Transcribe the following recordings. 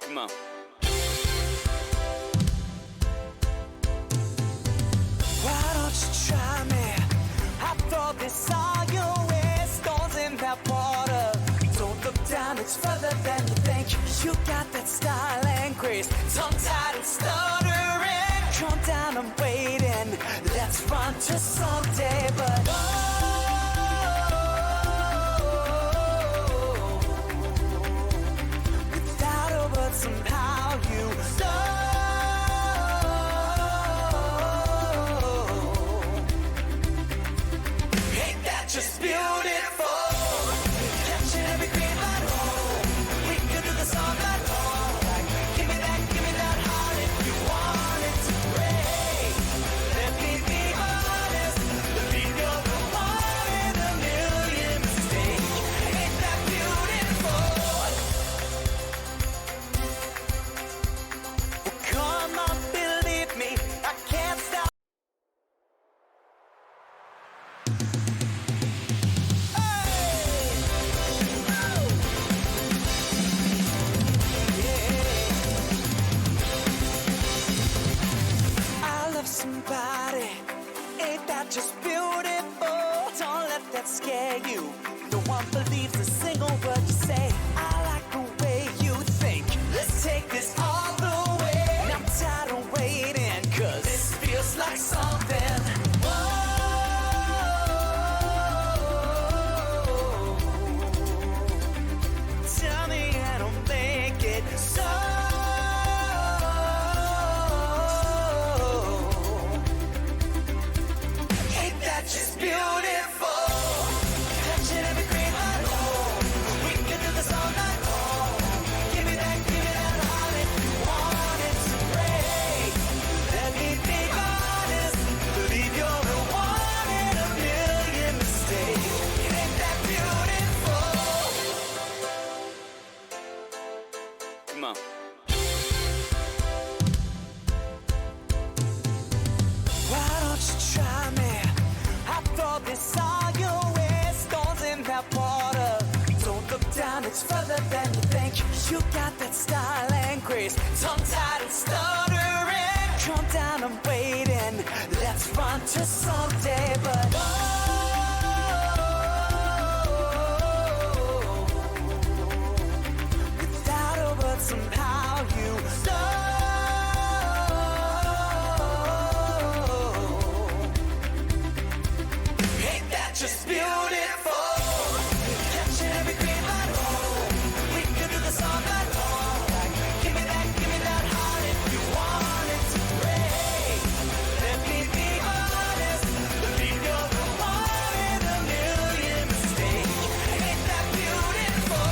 Come on. Why don't you try me? I thought they saw your way. Stones in that water. Don't look down, it's further than you think. You got that style and grace. Tongue-tied and stuttering. Calm down, I'm waiting. Let's run to someday, but without a word, somehow you start. Just beautiful, catching every green light. Oh, we could do this all night long. Like, give me that heart if you want it to break. Let me be honest, believe you're the one in a million mistakes. Ain't that beautiful? Well, come on, believe me, I can't stop. Somebody, ain't that just beautiful? Don't let that scare you. No one believes a single word you say. I like the way you think. Let's take this all the way. I'm tired of waiting, cause this feels like something. Tell me I don't make it so. Just beautiful, catching every green light. Oh, we can do this all night long. Give me that heart if you want it to break. Let me be honest, believe you're the one in a million mistakes. Ain't that beautiful? Come on. Why don't you try me? I thought they saw your way, stones in that water. Don't look down, it's further than you think. You got that style and grace, tongue-tied and stuttering. Calm down, I'm waiting. Let's run to someday, but without a word, somehow you start. Just beautiful, catching every green light. Oh, we could do this all night long. Like, give me that heart if you want it to break. Let me be honest, believe you're the one in a million mistakes. Ain't that beautiful?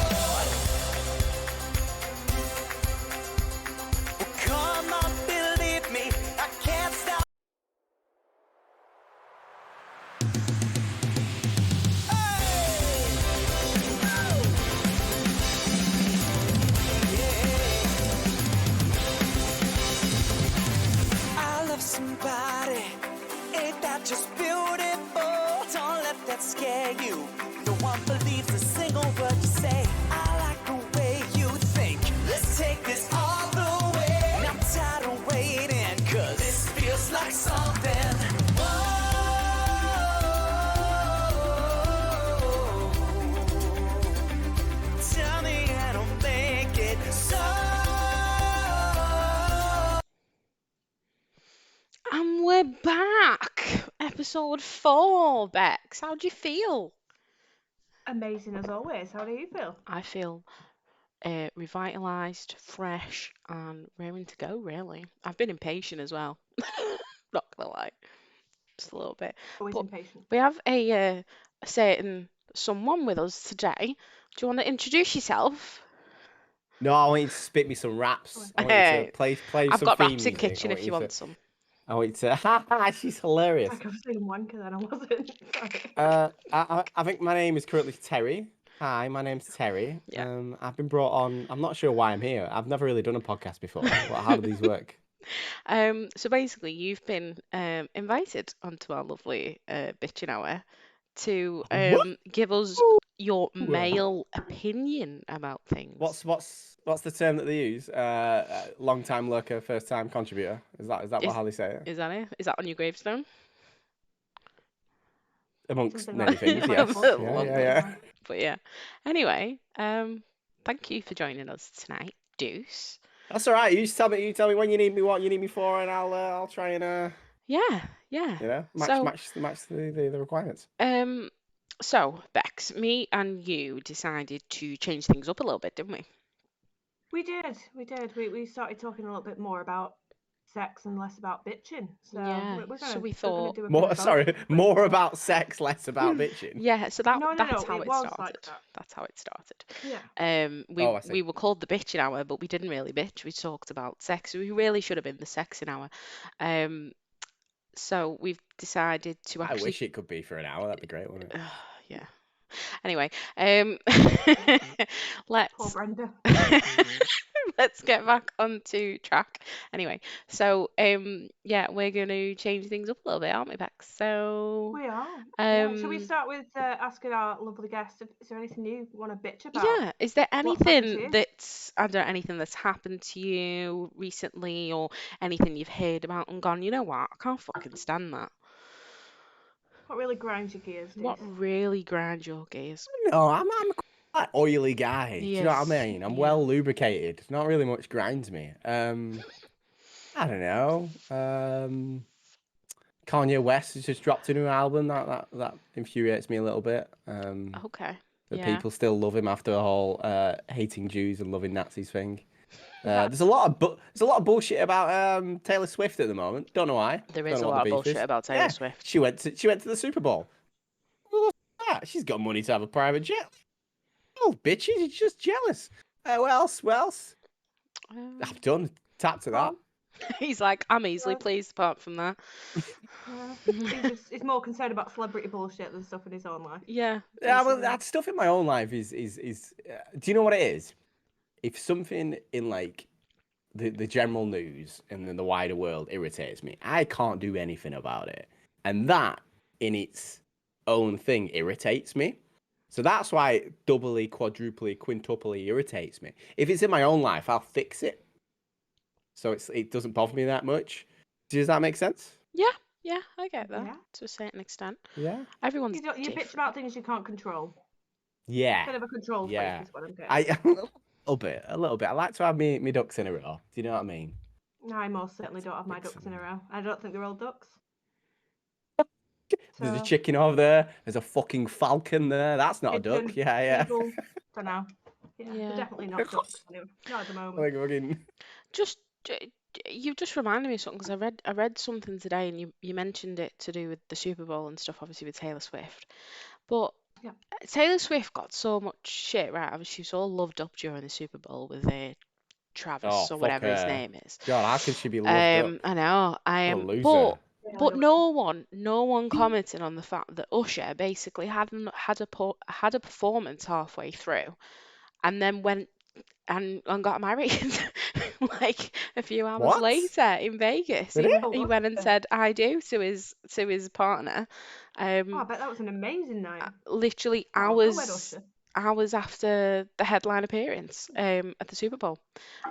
Well, come on, believe me, I can't stop. Somebody, ain't that just beautiful? Don't let that scare you. No one believes a single word you say. I like the way you think. Let's take this all the way. I'm tired of waiting, cause this feels like something. Tell me I don't make it so. And we're back. Episode 4, Bex. How do you feel? Amazing as always. How do you feel? I feel revitalised, fresh, and raring to go, really. I've been impatient as well. Not gonna lie. Just a little bit. Always But impatient. we have a certain someone with us today. Do you want to introduce yourself? No, I want you to spit me some raps. I want you to play I've some got theme raps in music. kitchen if you want some. I want you to. Ha! She's hilarious. Like I was saying wanker then I wasn't. Sorry. I think my name is currently Terry. Hi, my name's Terry. Yeah. I've been brought on. I'm not sure why I'm here. I've never really done a podcast before. How do these work? So basically, you've been invited onto our lovely bitching hour to What? give us your male opinion about things. What's the term that they use? Long time lurker, first time contributor. Is that how they say it? Is that it? Is that on your gravestone? Amongst Something many like things, that. yes. Amongst Yeah, Lovely. yeah. But yeah. Anyway, thank you for joining us tonight, Duce. That's all right. You just tell me when you need me, what you need me for, and I'll try and Yeah. match the requirements. So Bex, me and you decided to change things up a little bit, didn't we? We did. We started talking a little bit more about sex and less about bitching. So Yeah, we're so gonna we we're gonna thought- do a bit More, of both. sorry, more about sex, less about bitching. Yeah, so No, that's how it it was started. like that. That's how it started. Yeah. I see. We were called the bitching hour, but we didn't really bitch. We talked about sex. We really should have been the sexing hour. So we've decided to I actually. wish it could be for an hour. That'd be great, wouldn't it? Yeah. Anyway, Poor let's Brenda. let's get back onto track. Anyway, so yeah, we're going to change things up a little bit, aren't we, Bex? So We are. Yeah. Shall we um, start with asking our lovely guest? Is there anything you want to bitch about? yeah, is there What's happened to anything you? that's, I don't know, anything that's happened to you recently, or anything you've heard about and gone, you know what, I can't fucking stand that. What really grinds your gears, Duce? What really grinds your gears? No, I'm quite an oily guy. He Do you know what is, I mean? I'm yeah. well lubricated. Not really much grinds me. I don't know. Kanye West has just dropped a new album. That infuriates me a little bit. Okay, That yeah. people still love him after the whole hating Jews and loving Nazis thing. There's a lot of bullshit about Taylor Swift at the moment. Don't know why. There Don't is know a what lot the of beef bullshit is. about Taylor Yeah, Swift. she went to the Super Bowl. What's that? She's got money to have a private jet. Oh, bitches, you're just jealous. What else? What else? I've done. Tap to that. He's like, I'm easily Well- pleased apart from that. He's more concerned about celebrity bullshit than stuff in his own life. Yeah. Yeah, well, basically. that stuff in my own life is do you know what it is? If something in like the general news and then the wider world irritates me, I can't do anything about it, and that in its own thing irritates me. So that's why it doubly, quadruply, quintuply irritates me. If it's in my own life, I'll fix it. So it doesn't bother me that much. Does that make sense? Yeah, I get that Yeah. to a certain extent. Yeah. Everyone's You bitch different. about things you can't control. Yeah. Bit of a control Yeah. freak is what I'm getting. A little bit. I like to have me ducks in a row. Do you know what I mean? I most certainly don't have my ducks in a row. I don't think they're all ducks. There's a So, chicken over there. There's a fucking falcon there. That's not a duck. pigeon, Yeah. eagle, don't know. Yeah, Yeah. they're definitely not ducks. Anyway. Not at the moment. Like fucking. Just you've just reminded me of something because I read something today and you mentioned it to do with the Super Bowl and stuff, obviously with Taylor Swift. But Yeah. Taylor Swift got so much shit, right? Obviously, she was all loved up during the Super Bowl with Travis Oh, or fuck whatever his her. name is. God, how could she be loved up? I know. What a loser. But no one commented on the fact that Usher basically had a performance halfway through, and then went and got married like a few hours What? later in Vegas. Did He he? went and said "I do" to his partner. Oh, I bet that was an amazing night. Literally Oh, go ahead, Usher. hours after the headline appearance at the Super Bowl.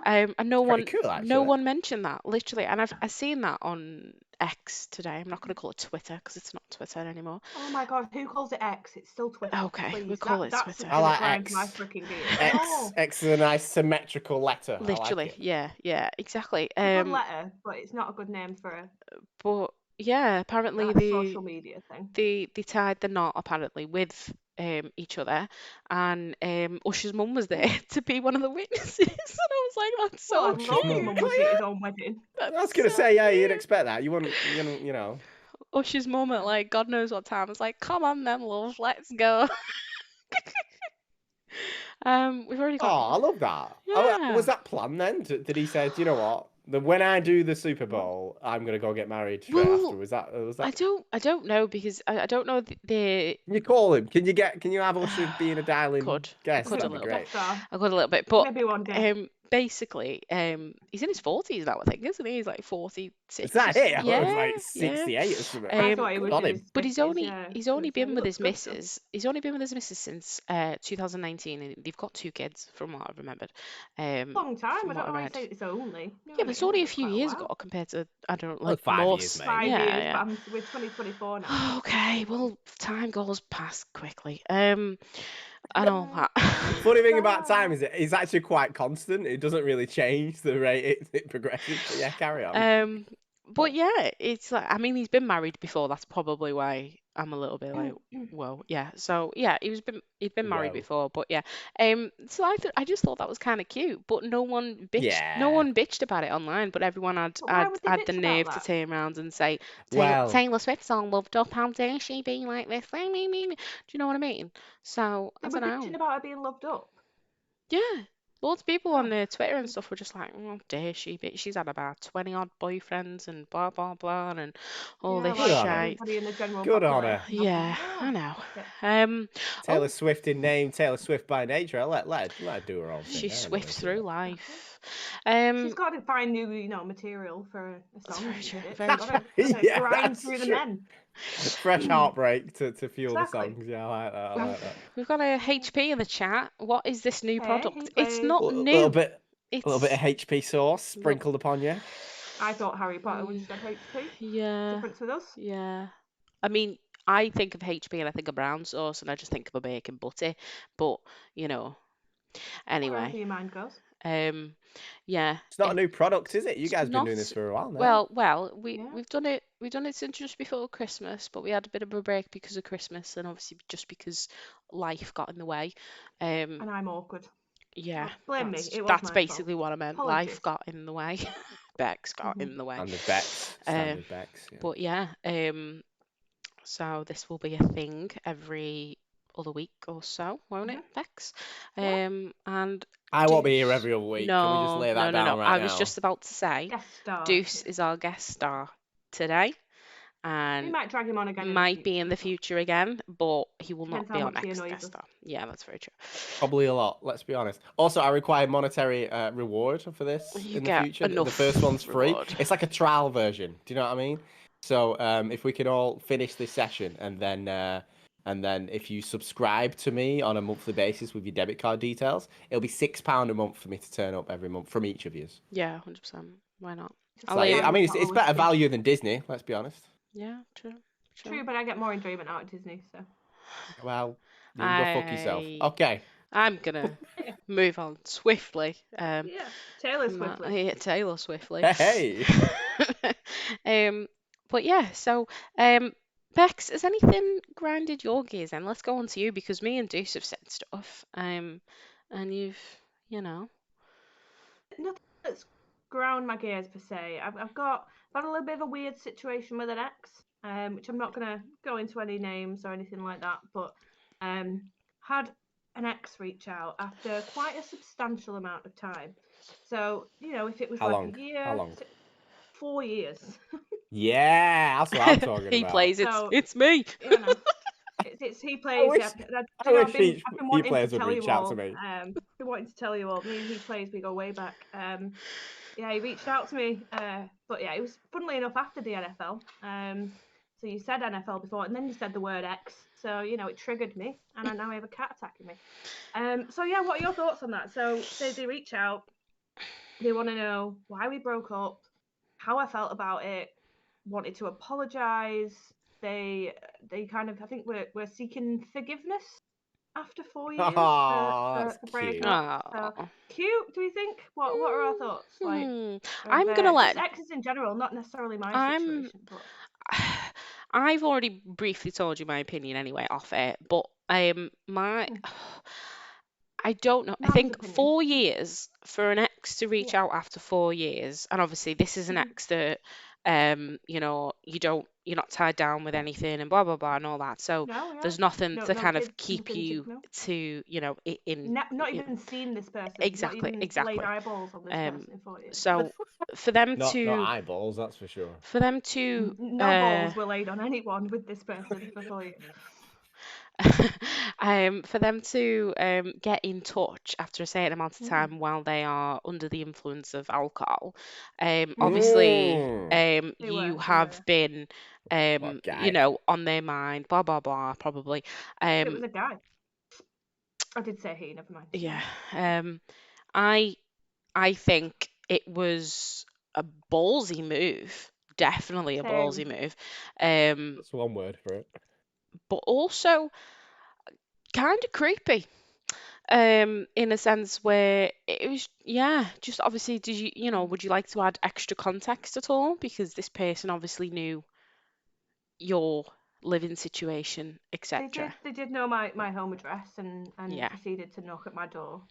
And no It's one pretty cool, no actually. one mentioned that, literally. And I've seen that on X today. I'm not going to call it Twitter because it's not Twitter anymore. Oh my god, who calls it X? It's still Twitter. Okay, please. we call it that's Twitter. the I thing like that grinds X. my freaking gears. X. Oh, X is a nice symmetrical letter. Literally, I like it. yeah, exactly. it's a good letter, but it's not a good name for a But yeah, apparently social media thing. they tied the knot apparently with each other, and Usher's mum was there to be one of the witnesses, and I was like, that's so Well, I'd love cute. his mum was at his own wedding. I was gonna so say, yeah, you'd cute. expect that. You wouldn't, you know. Usher's mum at like God knows what time was like, come on then, love, let's go. We've already Oh, got. I love that. Yeah. Was that planned then? Did he say, do you know what? When I do the Super Bowl, I'm gonna go get married straight Well, after. Was that? I don't know because I don't know the Can you call him? Can you have Usher being a dialing could guest? a That'd be little great. bit. Guest star. I got a little bit, but Maybe one day. basically, he's in his 40s now, I think, isn't he? He's like 46. Is that it? I thought it was Yeah, like yeah. 68 or something. I Um, thought he Good was on in him. his but he's 50s, only yeah. he's only He been with looks his good, though. missus. He's only been with his missus since 2019, and they've got 2 kids, from what I've remembered. Long time. I From don't what know I why you read. say it's only. You know Yeah, what I but it's mean? only a That's few quite a years ago while. compared to, I don't know, Well, like 5 years, most. mate. 5 Yeah, years, yeah. but we're 2024 now. So Okay, well, time goes past quickly. And all that. Funny thing about time is it's actually quite constant. It doesn't really change the rate it progresses. But yeah, carry on. But yeah, it's like, I mean, he's been married before. That's probably why I'm a little bit like, whoa, yeah. So yeah, he'd been married Whoa. before, but yeah. So I just thought that was kind of cute, but no one Yeah. bitched about it online, but everyone had But why would they had the bitch about nerve to that? turn around and say Well, Taylor Swift's all loved up. How dare she be like this? Do you know what I mean? So I They were don't bitching know. about her being loved up. Yeah. Loads of people on Oh, Twitter and stuff were just like, oh, dare she? But she's had about 20 odd boyfriends and blah, blah, blah, and all yeah, this good like on her. shite. everybody in the general Good on population. her. Yeah, Oh, I know. okay. Taylor Oh, Swift in name, Taylor Swift by nature. Let her do her own thing. she I don't know swifts this through yet. life. She's got to find new, material for a That's song very and true. shit. Very She's true. got to Yeah, grind that's through the true. men. Fresh heartbreak to fuel the Exactly. songs. Yeah, I like that. I like that. We've got a HP in the chat. What is this new Hey, he product? It's plays. not A new. little bit of It's HP sauce look. sprinkled upon you. I thought Harry Potter when Mm, she said HP. yeah, Difference with us. yeah. I mean, I think of HP and I think of brown sauce, and I just think of a bacon butty. But you know, anyway. Wherever your mind goes. Yeah, It's not a new product, is it? You it's guys been not. doing this for a while now. Well, Yeah. we've done it. We've done it since just before Christmas, but we had a bit of a break because of Christmas, and obviously just because life got in the way. And I'm awkward. Yeah, Blame me. It was that's my fault. basically what I meant. Apologies. Life got in the way. Bex got in the way. And the Bex, standard Bex. Yeah. But yeah, so this will be a thing every other week or so, won't it, Bex? Yeah. And I won't be here every other week. Can we just no, lay that no, down right I now? was just about to say, Guest star. Duce Yeah. is our guest star today, We and might drag him on again. might be in in the future again, but he will Depends not be how our much he next annoys guest us. star. Yeah, that's very true. Probably a lot. Let's be honest. Also, I require monetary reward for this You in the get future. The enough first one's free. reward. It's like a trial version. Do you know what I mean? So if we can all finish this session and then if you subscribe to me on a monthly basis with your debit card details, it'll be £6 a month for me to turn up every month from each of you. Yeah, 100%. Why not? Just I'll like leave. I mean, not it's always better cheap. value than Disney. Let's be honest. Yeah, true. True, but I get more enjoyment out of Disney. So Well, you can go fuck yourself. Okay. I'm gonna move on swiftly. yeah, Taylor From that. Swiftly. Yeah, Taylor Swiftly. Hey. But yeah, so Bex, has anything grinded your gears then? Let's go on to you because me and Deuce have said stuff. And you've, you know. Nothing that's ground my gears per se. I've got a little bit of a weird situation with an ex, which I'm not gonna go into any names or anything like that, but had an ex reach out after quite a substantial amount of time. So, if it was How like long? a year, How long? 4 years. Yeah, that's what I'm talking He about. plays So, it's me. He plays. wish- I've wish been he wanting to players would tell you reach out all. to me. Been wanting to tell you all. Me and he plays. We go way back. Yeah, he reached out to me. But yeah, it was funnily enough after the NFL. So you said NFL before, and then you said the word X. So it triggered me, and I now have a cat attacking me. So yeah, what are your thoughts on that? So they reach out. They want to know why we broke up, how I felt about it, wanted to apologize. They kind of, I think we're seeking forgiveness after 4 years That's for breaking cute. up. So cute, do we think? What are our thoughts? Like, I'm gonna let. just exes in general, not necessarily my I'm. situation, but I've already briefly told you my opinion anyway off it, but my. I don't know. I Man's think opinion. 4 years for an ex to reach Yeah. out after 4 years, and obviously this is an ex that you're not tied down with anything and blah blah blah and all that. So No, yeah. there's nothing to kind of kids, keep nothing you no. to in Not even seen this person. Exactly, Not even exactly. laid eyeballs on this person in 4 years. So for them Not to eyeballs, that's for sure. for them to no balls were laid on anyone with this person for 4 years. For them to get in touch after a certain amount of Mm. time while they are under the influence of alcohol. Mm-hmm. Obviously, Mm. They you were, have been, What you guy? know, on their mind, blah blah blah, probably. It was a guy. I did say he, never mind. Yeah. I I think it was a ballsy move, definitely a ballsy Same. move. That's one word for it. But also kind of creepy. In a sense where it was, yeah, just obviously, did you know, would you like to add extra context at all? Because this person obviously knew your living situation, They did. etc. They did know my home address and Yeah. proceeded to knock at my door.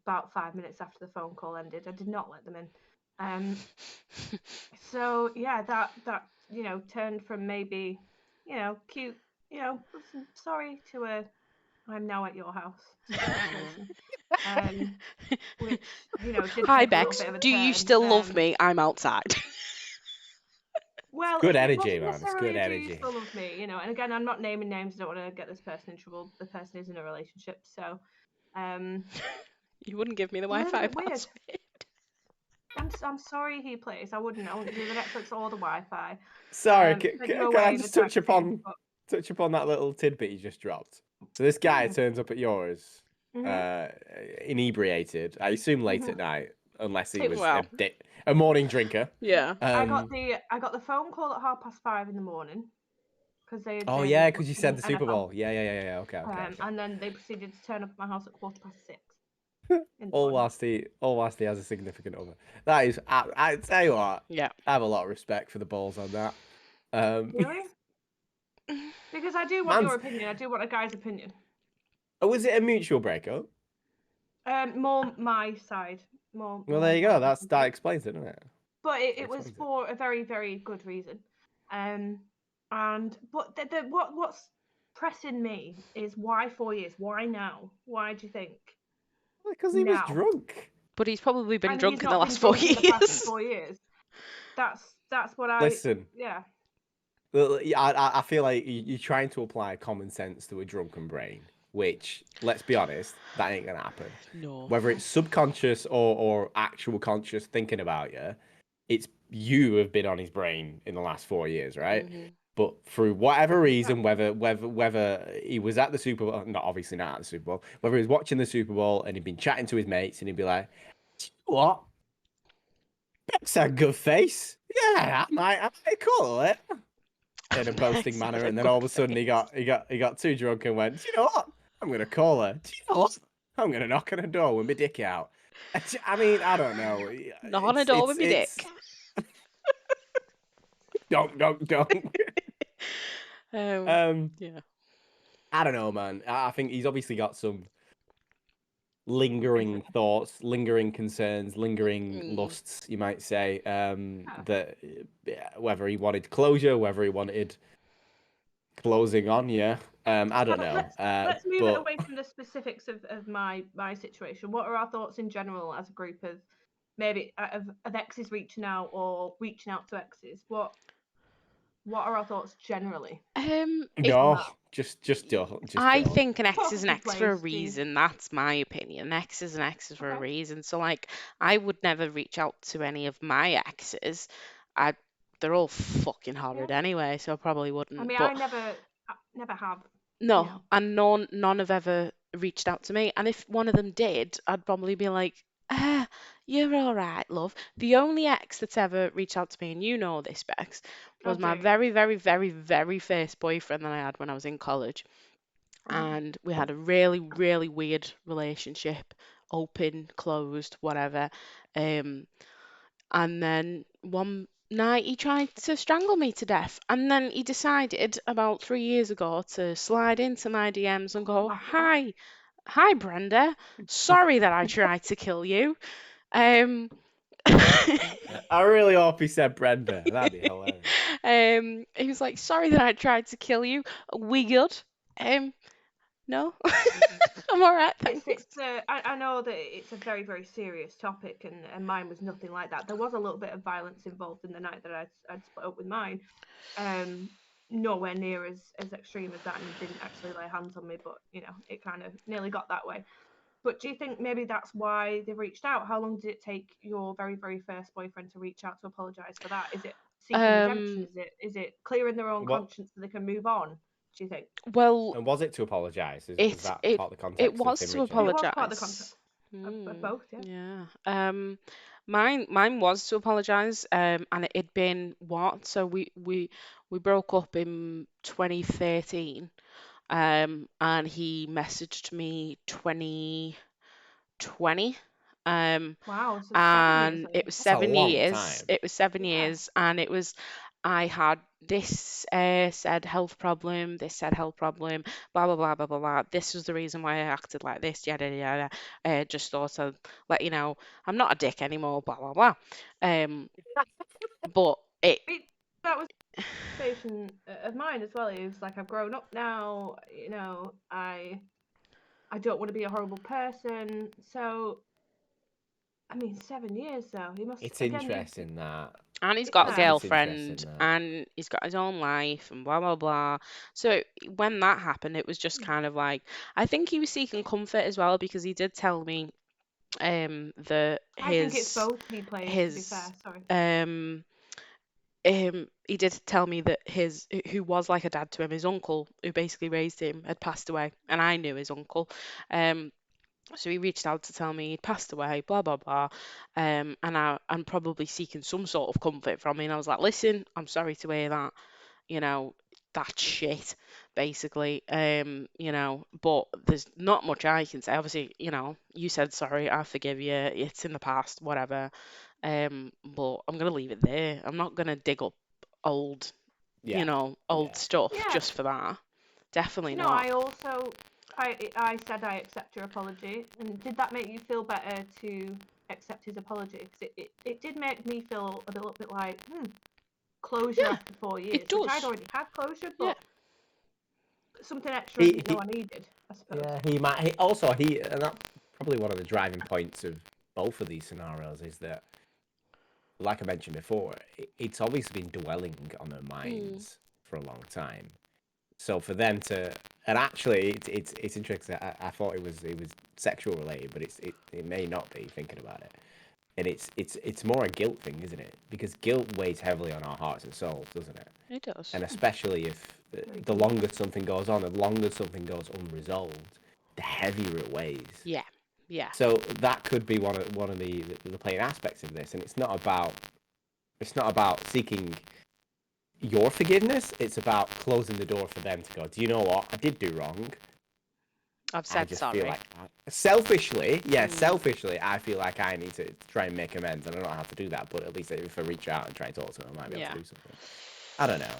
About 5 minutes after the phone call ended, I did not let them in. So yeah, that turned from maybe cute sorry to a I'm now at your house situation. Which did Hi, take a little Bex. bit of a Do you turn. still love me? I'm outside. Well, Good it energy, wasn't man. It's necessarily good a do you energy. still love me, and again, I'm not naming names. I don't want to get this person in trouble. The person is in a relationship, so You wouldn't give me the a little Wi-Fi bit weird. password. I'm sorry, he plays. I wouldn't do the Netflix or the Wi-Fi. Sorry, Send you can I away in a just touch taxi. upon that little tidbit you just dropped? So this guy Mm. turns up at yours, Mhm. inebriated. I assume late at Mhm. night, unless he It was Well, a morning drinker. yeah. I got Um. the phone call at 5:30 in the morning because Oh they were yeah, because you watching said the Super NFL. Bowl. Yeah. Okay. And then they proceeded to turn up at my house at 6:15 in the All morning. whilst he has a significant other. That is, I tell you what, Yeah. I have a lot of respect for the balls on that. Really? Because I do want your Man's. opinion. I do want a guy's opinion. Oh, was it a mutual breakup? More my side. More Well, there you my go. side of That it. explains it, doesn't it? But That it was explains it. for a very, very good reason. But what's pressing me is why 4 years? Why now? Why do you think Because he was now? drunk. But he's probably been And he's drunk in the not been last 4 drunk in the past years. 4 years. That's what Listen, yeah. I feel like you're trying to apply common sense to a drunken brain, which, let's be honest, that ain't gonna happen. No. Whether it's subconscious or actual conscious thinking about it's you have been on his brain in the last 4 years, right? Mhm. But through whatever reason, whether he was at the Super Bowl, not obviously not at the Super Bowl, whether he was watching the Super Bowl and he'd been chatting to his mates and he'd be like, "Do you know what? Beck's had a good face. Yeah, I might call it." In a boasting Bex manner, had a and then good all of a sudden face. he got too drunk and went, "Do you know what? I'm gonna call her. Do you know what? I'm gonna knock on her door with my dick out." I mean, I don't know. Not on a door with me dick. Don't. Yeah. I don't know, man. I think he's obviously got some lingering thoughts, lingering concerns, lingering Mm. lusts, you might say. That whether he wanted closure, whether he wanted closing on, yeah. I don't know. Let's move it But away from the specifics of my situation. What are our thoughts in general as a group of maybe of exes reaching out or reaching out to exes? What are our thoughts generally It, on no, that? just I don't. think an X is an Possibly X for a plays, Steve. reason. That's my opinion. An X is an X is for a Okay. reason. So, like, I would never reach out to any of my exes. They're all fucking horrid Yeah. anyway, so I probably I wouldn't. mean, But I never have. no, and none have ever reached out to me. And if one of them did, I'd probably be like, ah, you're all right, love. The only ex that's ever reached out to me, and you know this, Bex, was my do. very, very, very, very first boyfriend that I had when I was in college. And we had a really, really weird relationship, open, closed, whatever. Um, and then one night he tried to strangle me to death. And then he decided about 3 years ago to slide into my DMs and go, My God. hi, Brenda. Sorry that I tried to kill you. Um, I really hope he said Brenda. That'd be hilarious. he was like, sorry that I tried to kill you. We good? No, I'm all right, thanks. I know that it's a very, very serious topic, and mine was nothing like that. There was a little bit of violence involved in the night that I'd split up with mine, nowhere near as extreme as that, and he didn't actually lay hands on me, but it kind of nearly got that way. But do you think maybe that's why they reached out? How long did it take your very, very first boyfriend to reach out to apologise for that? Is it seeking redemption? Um, Is it clearing their own What conscience so they can move on? Do you think well, and was it to apologise? Was it that it part of the it context of was him to reaching out? it was part of the apologise. context of both? Yeah. Yeah. Mine was to apologise. And it'd been what? So we broke up in 2013. And he messaged me 2020. Wow. So 7 years And it later. was That's a seven long years. time. It was seven Yeah. years, and I had this said health problem, this said health problem, blah blah blah blah blah blah. This was the reason why I acted like this, yada yada. Just thought I'd let you know I'm not a dick anymore, blah blah blah. But it, I mean, that was a conversation of mine as well. It was like, I've grown up now. I don't want to be a horrible person. So, I mean, 7 years though. He must It's again. interesting that. and he's got a Yeah. It's interesting girlfriend, that. and he's got his own life, and blah blah blah. So when that happened, it was just kind of like, I think he was seeking comfort as well, because he did tell me that I think it's both he plays. To be his fair, sorry. um he did tell me that his who was like a dad to him, his uncle who basically raised him, had passed away, and I knew his uncle. um so he reached out to tell me he'd passed away, blah blah blah. And I'm probably seeking some sort of comfort from me, and I was like, listen, I'm sorry to hear that, you know, that's shit, basically. But there's not much I can say. Obviously, you said sorry, I forgive you, it's in the past, whatever. But I'm gonna leave it there. I'm not gonna dig up old, Yeah. old Yeah. stuff Yeah. just for that. Definitely not. I also I said I accept your apology, and did that make you feel better to accept his apology? Because it did make me feel a little bit like closure Yeah, after 4 years, it which I'd does. already had closure, Yeah. but something extra I He, didn't know he I needed, I suppose. Yeah, he might. And that's probably one of the driving points of both of these scenarios is that, like I mentioned before, it's obviously been dwelling on their minds for a long time. So for them to, and actually, it's interesting. I thought it was sexual related, but it may not be, thinking about it. And it's more a guilt thing, isn't it? Because guilt weighs heavily on our hearts and souls, doesn't it? It does. And especially if the longer something goes on, the longer something goes unresolved, the heavier it weighs. Yeah. Yeah. So that could be one of the playing aspects of this, and it's not about seeking your forgiveness. It's about closing the door for them to go, do you know what? I did do wrong. I've I said just sorry. feel like selfishly, selfishly, I feel like I need to try and make amends, and I don't know how to do that. But at least if I reach out and try and talk to them, I might be able to do something. I don't know.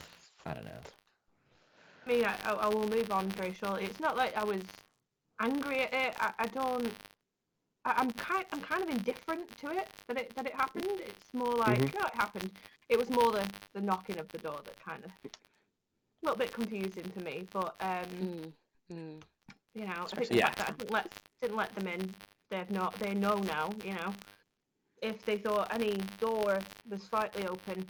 I mean, I will move on very shortly. It's not like I was angry at it. I don't. I'm kind of indifferent to it that it happened. It's more like it happened. It was more the knocking of the door that kind of a little bit confusing to me. But I think the fact that I didn't let them in, they know now. If they thought any door was slightly open,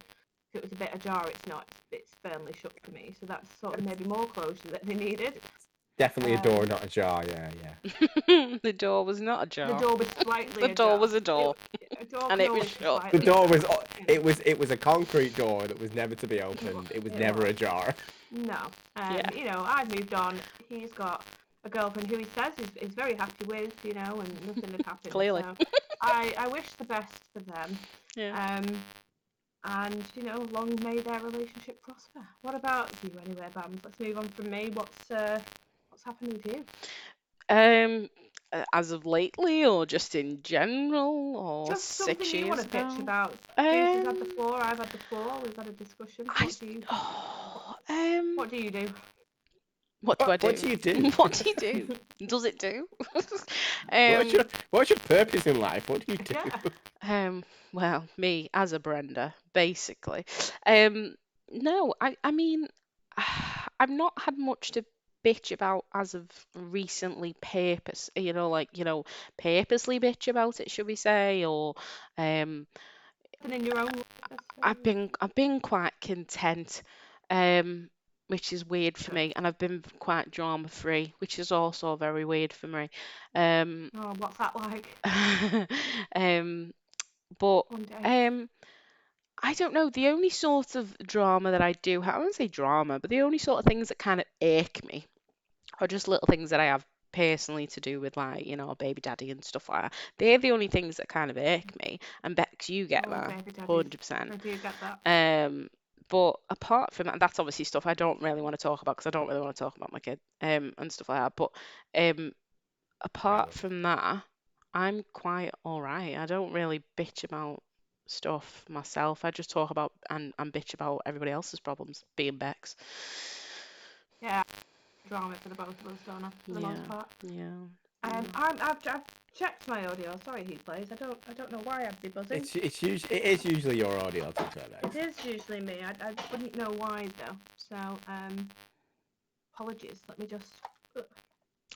if it was a bit ajar, it's not. It's firmly shut for me. So that's sort of maybe more closure that they needed. Definitely a door, not a jar. Yeah. The door was not ajar. The door was slightly The door was a door. A door And can it was always be shut. slightly The door was ajar. it was a concrete door that was never to be opened. It was never ajar. No. Yeah. I've moved on. He's got a girlfriend who he says is very happy with, and nothing had happened. Clearly. So I wish the best for them. Yeah. And long may their relationship prosper. What about you anyway, Bams? Let's move on from me. What's happened with you? As of lately, or just in general, or Just something 6 you years want to ago? bitch about. Duce has had the floor, I've had the floor, we've had a discussion. What do you What do you do? What do I do? What do you do? What do you do? Does it do? What's your purpose in life? What do you do? Yeah. Well, me as a Brenda, basically. No, I mean, I've not had much to bitch about as of recently, purposely bitch about it, should we say? Or um And in your own life, I I've suppose. been quite content. Um which is weird for me, and I've been quite drama free, which is also very weird for me. Um, Oh, what's that like? um, but One day. I don't know. The only sort of drama that I do have, I wouldn't say drama, but the only sort of things that kind of ache me are just little things that I have personally to do with, like, baby daddy and stuff like that. They're the only things that kind of ache me. And Bex, you get Oh, that, baby daddies. 100%. I do get that. But apart from that, that's obviously stuff I don't really want to talk about because I don't really want to talk about my kid, and stuff like that. But um, apart from that, I'm quite all right. I don't really bitch about stuff myself. I just talk about and bitch about everybody else's problems, being Bex. Yeah, drama for the both of us, don't I? For the most Yeah, part. yeah. I've checked my audio. Sorry, he plays. I don't know why I'd be buzzing. It is usually your audio, to be fair, It Bex. is usually me. I wouldn't know why though. So apologies. Let me just.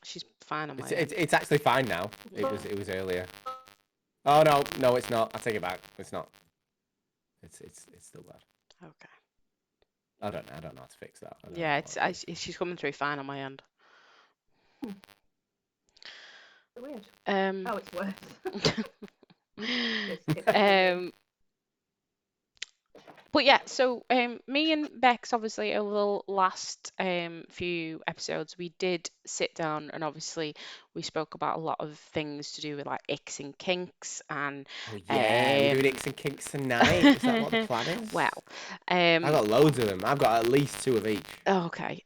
She's fine on my It's end. it's actually fine now. It was earlier. Oh no, it's not. I take it back. It's not. It's still bad. Okay. I don't know how to fix that. I don't Yeah, know how to fix it. she's coming through fine on my end. Weird. Um, Oh, it's worse. But yeah, so me and Bex, obviously, over the last few episodes, we did sit down and obviously we spoke about a lot of things to do with like icks and kinks and Oh yeah, we're doing icks and kinks tonight. Is that what the plan is? well, I've got loads of them. I've got at least 2 of each. okay.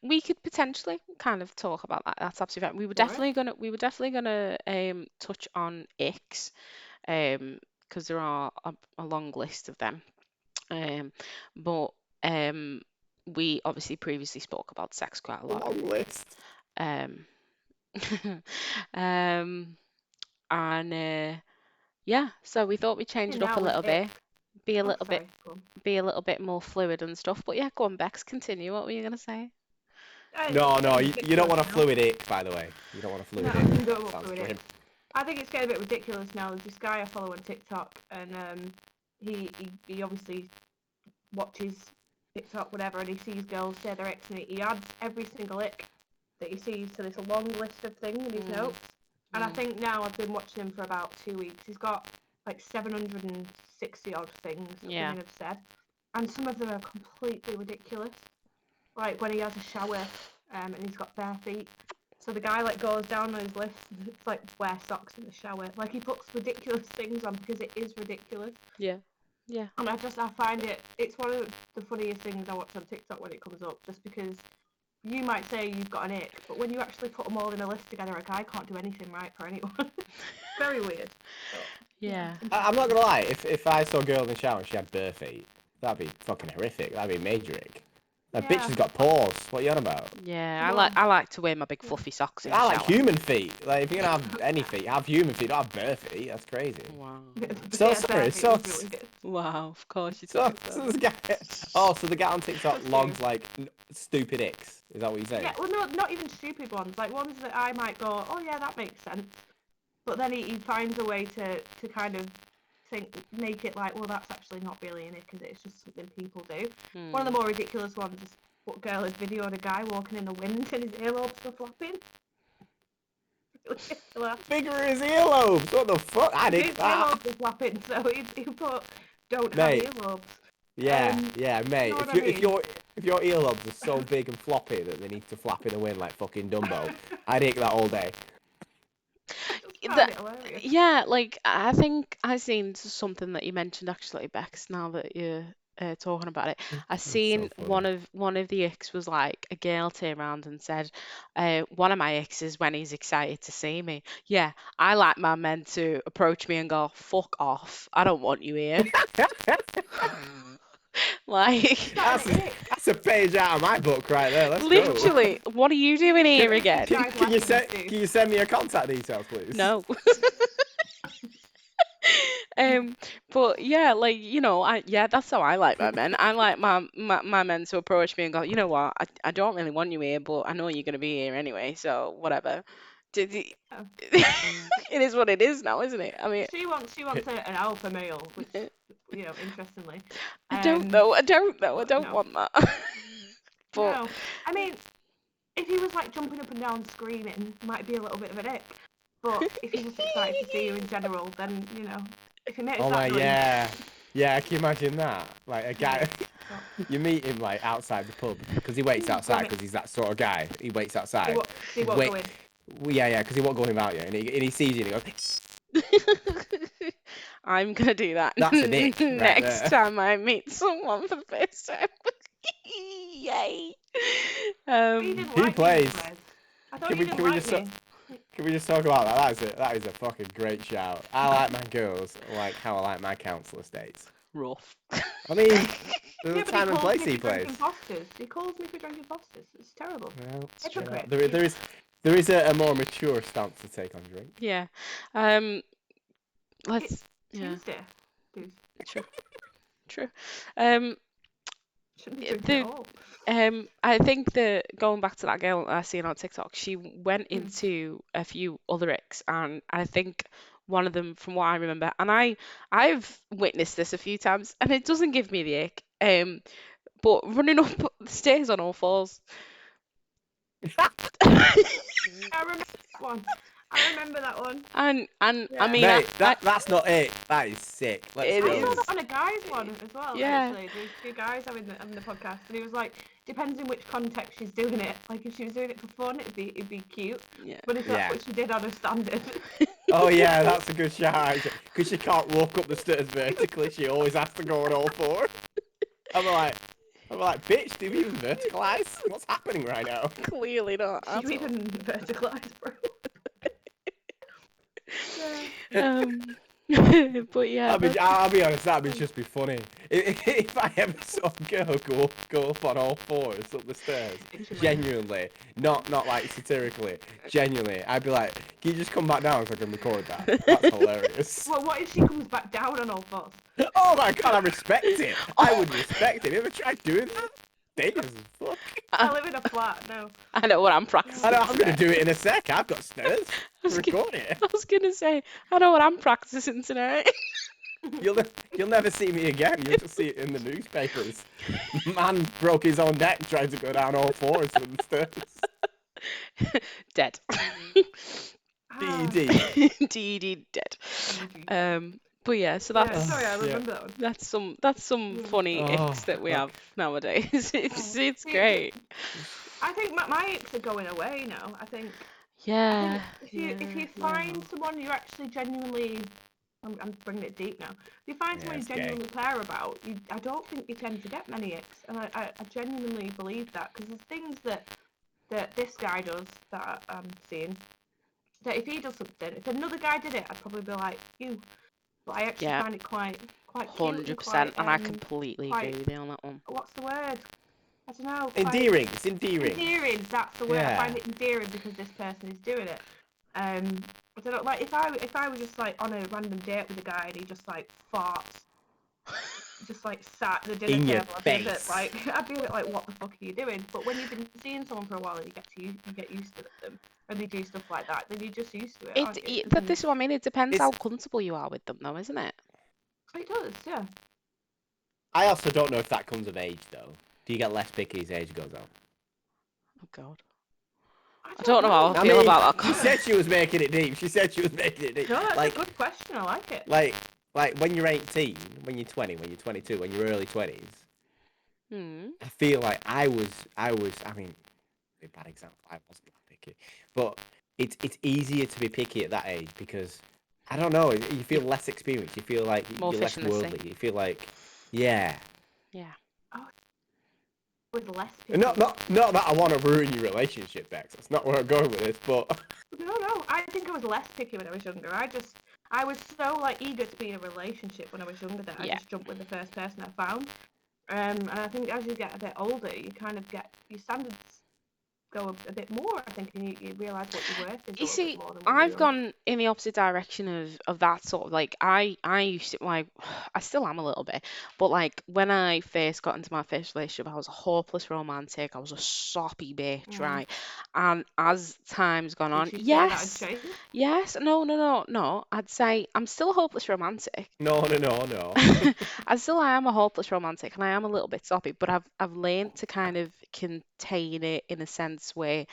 We could potentially kind of talk about that. That's absolutely fine. We were definitely gonna touch on icks, because there are a long list of them. But we obviously previously spoke about sex quite a lot. Long list. Um, um, and yeah, so we thought we'd change it up a little bit, be a little bit more fluid and stuff. But yeah, go on, Bex, continue. What were you gonna say? No, you don't want a fluid ick, by the way. You don't want a fluid ick. You don't want Sounds fluid grim. ick. I think it's getting a bit ridiculous now. There's this guy I follow on TikTok, and he obviously watches TikTok, whatever, and he sees girls say their ex, and he adds every single ick that he sees to this long list of things in his notes. And I think now I've been watching him for about 2 weeks. He's got like 760 odd things that women have said, and some of them are completely ridiculous. Like when he has a shower, and he's got bare feet. So the guy like goes down on his list, and it's like wear socks in the shower. Like he puts ridiculous things on because it is ridiculous. Yeah. Yeah. And I find it's one of the funniest things I watch on TikTok when it comes up, just because you might say you've got an ick, but when you actually put them all in a list together, a guy can't do anything right for anyone. Very weird. Yeah. I'm not gonna lie. If I saw a girl in the shower and she had bare feet, that'd be fucking horrific. That'd be major ick. That bitch has got paws. What are you on about? Yeah, I like to wear my big fluffy socks in the I shower. like human feet. Like if you're gonna have any feet, have human feet. Don't have bare feet. That's crazy. Wow. So sorry. So Wow, of course you so, took it so there. the guy. Oh, so the guy on TikTok logs like stupid icks. Is that what you say? Yeah, well, no, not even stupid ones. Like ones that I might go, oh yeah, that makes sense. But then he finds a way to kind of make it like, well, that's actually not really an ick, because it's just something people do. One of the more ridiculous ones is what girl has videoed a guy walking in the wind and his earlobes are flapping. Bigger his earlobes. What the fuck? I His did that. earlobes are flapping, so he put don't Mate. have earlobes. Yeah, mate. know If what I if your earlobes are so big and floppy that they need to flap in the wind like fucking Dumbo, I'd ick that all day. Yeah, like I think I seen something that you mentioned actually, Bex. Now that you're talking about it, I seen so one of the icks was like a girl turned around and said, one of my icks is when he's excited to see me. Yeah, I like my men to approach me and go, fuck off, I don't want you here. Like that's a page out of my book right there. Let's literally, go. what are you doing here again? Can you send me your contact details, please? No. But yeah, like that's how I like my men. I like my men to approach me and go, you know what, I don't really want you here, but I know you're gonna be here anyway, so whatever. It is what it is now, isn't it? I mean, she wants an alpha male, which interestingly. I don't know. I don't want that. But No. I mean, if he was like jumping up and down screaming, might be a little bit of an ick. But if he's just excited to see you in general, then if he makes Oh that my, noise, yeah. Can you imagine that? Like a guy, you meet him like outside the pub because he waits outside because he's that sort of guy. He waits outside. he won't go in. Yeah, because he won't go in without you, and he sees you and he goes. I'm gonna do that That's an ick right next there. time I meet someone for the first time. Yay! You didn't He like plays. me, Liz. I thought Can you we- didn't can we like just me. Can we just talk about that? That is a fucking great shout. I like my girls like how I like my council estates. Rough. I mean, there's Yeah, a but time and calls place me he for drinking plays. Fosters. He calls me for drinking Fosters. It's terrible. Well, Hypocrite. there is a more mature stance to take on drink. Yeah. Let's. It's Yeah. Tuesday. Dude, True. shouldn't be Yeah, drinking at all. I think that going back to that girl I seen on TikTok, she went into a few other icks, and I think one of them, from what I remember, and I've witnessed this a few times, and it doesn't give me the ick. But running up the stairs on all fours. I remember that one. I remember that one. And I Yeah. mean, Mate, that's not it. That is sick. Let's It go. I saw is. that on a guy's one as well. Yeah. Actually, there's two guys having the podcast, and he was like, depends in which context she's doing it. Like if she was doing it for fun, it'd be cute. Yeah. But if that's Yeah. what she did on a standard, Oh yeah, that's a good shout. Because she can't walk up the stairs vertically, she always has to go on all four. I'm like, bitch, do you even verticalize? What's happening right now? Clearly not. do at you all. even verticalize, bro? But yeah, I mean, I'll be honest, that'd just be funny. If I ever saw a girl go up on all fours up the stairs, genuinely, not like satirically, genuinely, I'd be like, can you just come back down so I can record that? That's hilarious. Well, what if she comes back down on all fours? Oh my god, I respect it. I would respect it. You ever tried doing that? Dangerous as fuck. I live in a flat. No. I know what I'm practicing. I know, I'm gonna do it in a sec. I've got stairs. was Record it. I was gonna say, I know what I'm practicing tonight. You'll never see me again. You'll just see it in the newspapers. Man broke his own neck trying to go down all fours from the stairs. Dead. Ah, DED. DED dead. DED. But yeah, so Yeah, that's sorry, I remember that one. that's some funny Oh, icks that we fuck. have nowadays. It's Yeah, great. I think my icks are going away now. I think Yeah. if you find someone you actually genuinely, I'm bringing it deep now. If you find someone you it's gay. genuinely care about, I don't think you tend to get many icks, and I genuinely believe that because there's things that this guy does that I'm seeing. That if he does something, if another guy did it, I'd probably be like you. But I actually Yeah. find it quite cute 100%, and I quite, completely quite- agree with you on that one. what's the word? I don't know. quite- Endearing. It's endearing. Endearing, that's the word. I find Yeah. it endearing because this person is doing it. I don't know, like if I was just like on a random date with a guy and he just like farts, just like sat at the In dinner your table, I'd be a bit face. like I'd be a bit like, what the fuck are you doing? But when you've been seeing someone for a while and you get used to them and they do stuff like that, then you're just used to it. aren't you? But this is what I mean. It depends It's- how comfortable you are with them, though, isn't it? It does, yeah. I also don't know if that comes of age though. Do you get less picky as age goes on? Oh God. I don't know how I feel about that. She said she was making it deep. She said she was making it deep. No, that's like, a good question. I like it. like when you're 18, when you're 20, when you're 22, when you're early 20s. Hmm. I feel like I mean, a bad example. I wasn't that picky, but it's easier to be picky at that age because I don't know. You feel less experienced. You feel like More you're less fish in the sea. worldly. You feel like, yeah. Yeah. With less Not people. that I want to ruin your relationship, Bex. That's not where I'm going with this. But No. I think I was less picky when I was younger. I was so like eager to be in a relationship when I was younger that I Yeah. just jumped with the first person I found. And I think as you get a bit older, you kind of get your standards go a bit more, I think, and you realise what your worth is a You little bit see, more than when I've you're younger. gone in the opposite direction of that sort of like I used to like I still am a little bit, but like when I first got into my first relationship, I was a hopeless romantic. I was a soppy bitch, right? And as time's gone on, Would you say that had yes, changed? yes, no, I'd say I'm still a hopeless romantic. No. I am a hopeless romantic and I am a little bit soppy, but I've learned to kind of contain it in a sense where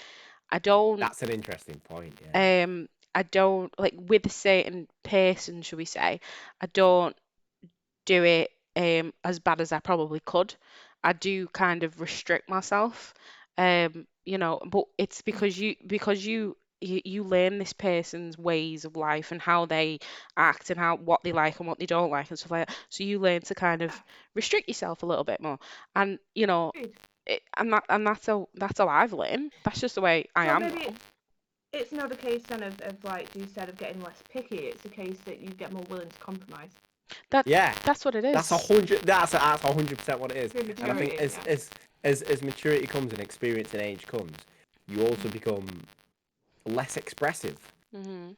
I don't That's an interesting point. Yeah. I don't like with a certain person, shall we say, I don't do it as bad as I probably could. I do kind of restrict myself. But it's because you learn this person's ways of life and how they act and how what they like and what they don't like and stuff like that. So you learn to kind of restrict yourself a little bit more. And Agreed. that's how I've learned. That's just the way I So am maybe now. it's not a case then of like you said of getting less picky. It's a case that you get more willing to compromise. Yeah. That's what it is. That's 100. That's 100% what it is. Through And I think maturity, as maturity comes and experience and age comes, you also become less expressive, hmm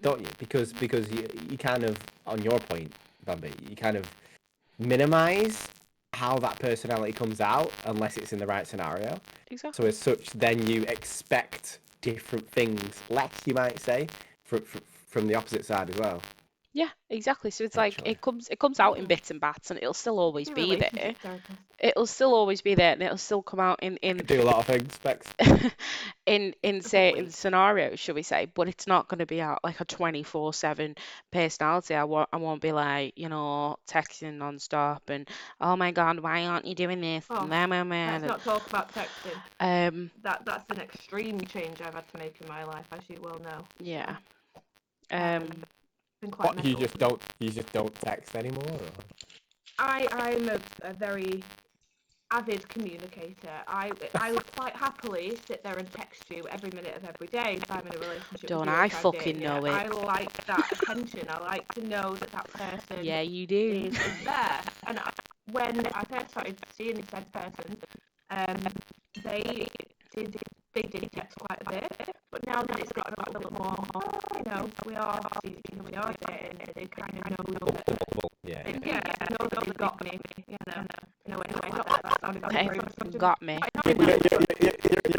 don't you? Because you kind of, on your point, Bambi, you kind of minimize how that personality comes out unless it's in the right scenario. Exactly. So as such, then you expect different things less, you might say, from the opposite side as well. Yeah, exactly. So it's like Actually, it comes out in bits and bats, and it'll still always Be a be there. relationship therapist. It'll still always be there, and it'll still come out in do a lot of things, Specs. in certain Agreed. scenarios, shall we say? But it's not going to be out like a 24/7 personality. I won't be like texting nonstop and oh my God, why aren't you doing this? Oh, Blah, blah, blah, let's and, not talk about texting. um That's an extreme change I've had to make in my life, as you well know. yeah So, um been quite What you mental. just don't text anymore? Or? I'm a very avid communicator. I would quite happily sit there and text you every minute of every day if I'm in a relationship Don't with you. I If I'm fucking dating you. know it? I like that attention. I like to know that that person Yeah, you do. is there. And when I first started seeing said person, they did text quite a bit, but now that it's gotten a little more, we are dating, they kind of know that. Yeah. I know that they've got me, in a way. Not like that sounded very rude, but They've just got me. You're in the open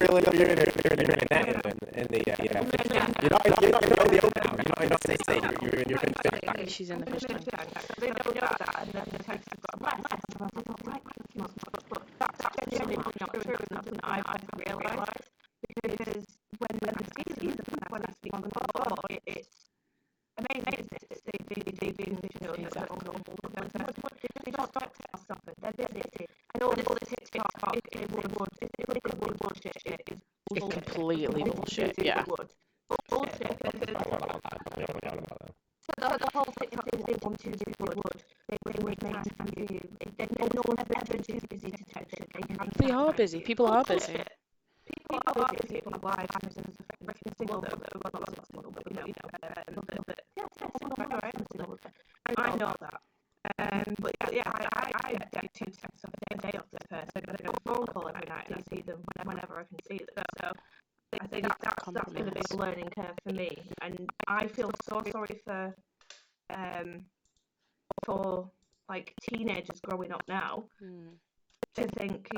now. You're not in the now. You're in She's in the fish tank. they know that, and then the text has got less. And I was like, right, thank you so much. But that's genuinely not true. It's something that I've realised because when I see them, when I speak on the phone, it's amazing. They've been they don't talk to us something. They're busy. I know this TikTok, it would bullshit. It is It's bullshit. completely bullshit. Yeah. Bullshit. So the whole TikTok thing they want you to would. They would make time for you. No one's ever too busy to text you. They can make They time are for busy. you. People are busy. People are busy. People have lives. Freaking single though. I know that. But yeah, I get 2 texts a day off this person. I get a phone call every night, and I see them whenever I can see them. So I think that's been a big learning curve for me, and I feel so sorry for like teenagers growing up now. To think,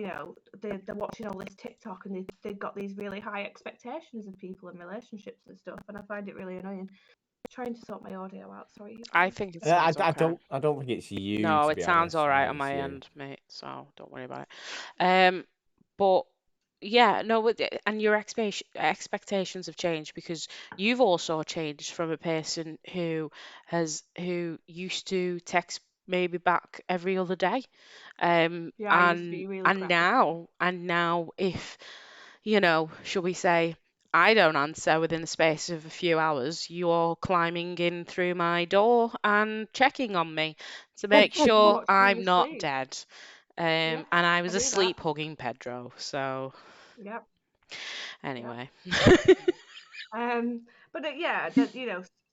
they're watching all this TikTok and they've got these really high expectations of people in relationships and stuff, and I find it really annoying. Trying to sort my audio out. Sorry. I think it sounds okay. I don't think it's you. No, to it be sounds honest. all I right think on it's my you. end, mate. So don't worry about it. But yeah, no, and your expectations have changed because you've also changed from a person who used to text maybe back every other day. Yeah, I used to be really crappy. Now if shall we say, I don't answer within the space of a few hours, you're climbing in through my door and checking on me to make sure Watching I'm you not sleep. dead. Yes, And I I was do asleep that. hugging Pedro, so Yep. anyway. But yeah,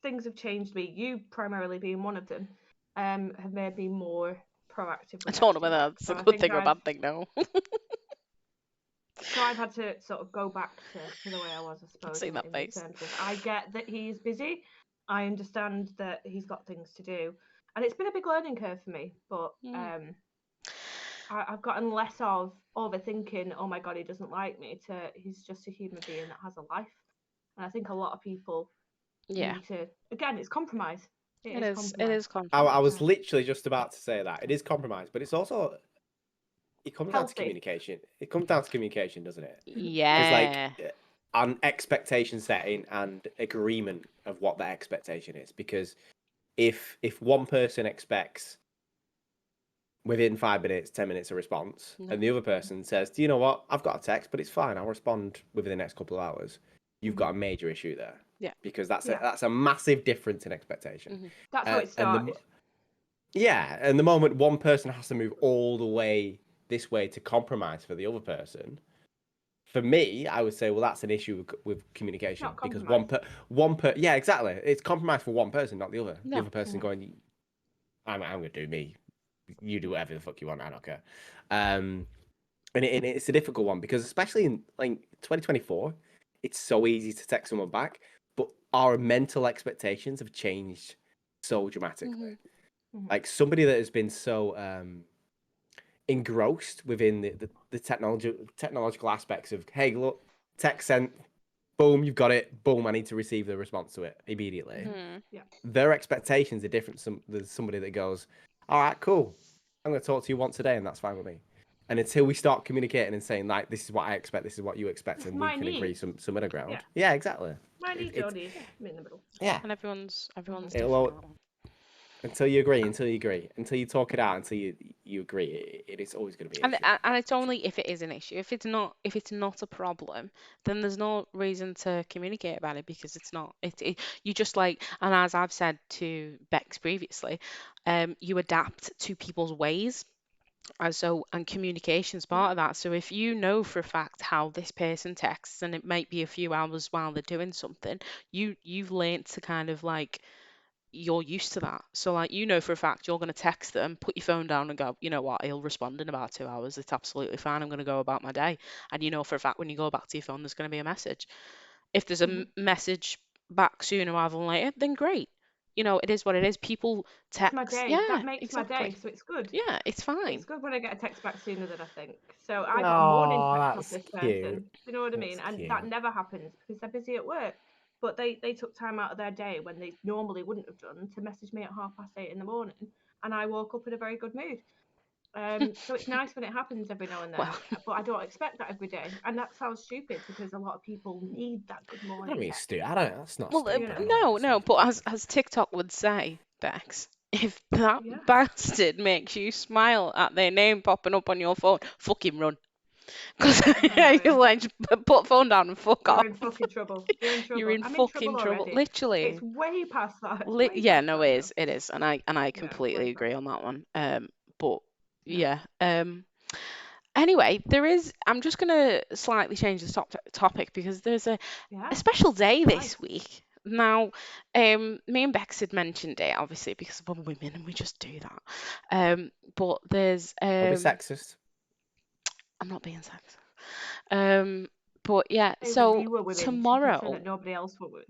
things have changed me. You primarily being one of them, have made me more proactive I with don't know texting whether back. that's So a I good think thing or a I've bad thing, no. So I've had to sort of go back to the way I was, I suppose, seen in, that in face. terms of I get that he's busy. I understand that he's got things to do. And it's been a big learning curve for me, but I've gotten less of overthinking, oh my God, he doesn't like me, to he's just a human being that has a life. And I think a lot of people Yeah, need to, again, it's compromise. it is. It compromise. is I compromise. was literally just about to say that. It is compromise, but it's also, it comes down to Healthy. communication. It comes down to communication, doesn't it? Because Yeah. an expectation setting and agreement of what that expectation is. Because if one person expects within 5 minutes, 10 minutes a response, No. and the other person says, "Do you know what? I've got a text, but it's fine. I'll respond within the next couple of hours." You've got a major issue there. Yeah. Because that's Yeah. a massive difference in expectation. That's how it started. And the moment one person has to move all the way this way to compromise for the other person, for me, I would say, well, that's an issue with communication. Not Because yeah, exactly. It's compromise for one person, not the other. No. The other person going, I'm going to do me. You do whatever the fuck you want. I don't care. And it's a difficult one because especially in like 2024, it's so easy to text someone back, but our mental expectations have changed so dramatically. Like somebody that has been so engrossed within the technological aspects of, hey, look, text sent, boom, you've got it, boom, I need to receive the response to it immediately. Yeah. Their expectations are different. There's somebody that goes, all right, cool, I'm going to talk to you once a day, and that's fine with me. And until we start communicating and saying, like, this is what I expect, this is what you expect, and we my can agree needs. some middle ground. Yeah. Yeah, exactly. My needs, your needs. I'm in the middle. Yeah. And everyone's It'll different. all- on that one. until you agree, until you talk it out, until you agree, it is always going to be an And issue. and it's only if it is an issue. If it's not a problem, then there's no reason to communicate about it because it's not. You just like, and as I've said to Bex previously, you adapt to people's ways. And communication's part of that. So if you know for a fact how this person texts and it might be a few hours while they're doing something, you've learned to kind of like you're used to that. So like you know for a fact you're gonna text them, put your phone down and go, you know what, he'll respond in about 2 hours. It's absolutely fine. I'm gonna go about my day. And you know for a fact when you go back to your phone there's gonna be a message. If there's a message back sooner rather than later, then great. You know, it is what it is. People It's my text. day. Yeah, That makes my exactly. day, so it's good. Yeah, it's fine. It's good when I get a text back sooner than I think. So I got a morning text off that's this cute. person. You know what I mean? That's And that cute. never happens because they're busy at work. But they took time out of their day when they normally wouldn't have done to message me at 8:30 in the morning, and I woke up in a very good mood. So it's nice when it happens every now and then, Well, but I don't expect that every day, and that sounds stupid because a lot of people need that good I morning don't mean text. stupid. I don't. That's not well, stupid. I don't no, think no. it's But stupid. as TikTok would say, Bex, if that Yeah, bastard makes you smile at their name popping up on your phone, fucking run. Because yeah. you're like, just put phone down and fuck You're off. in fucking trouble. You're in You're trouble. in I'm in trouble fucking trouble. already. Literally. It's way past that. It's Li way yeah, past no, that it now. is. It is. And I Yeah, completely way agree past. on that one. But Yeah. yeah. Anyway, I'm just gonna slightly change the topic because there's a Yeah. special day Nice. this week. Now, me and Bex had mentioned it, obviously, because we're women and we just do that. But there's Don't be sexist. I'm not being sexist. But yeah, Say so we were women to say that nobody else were women.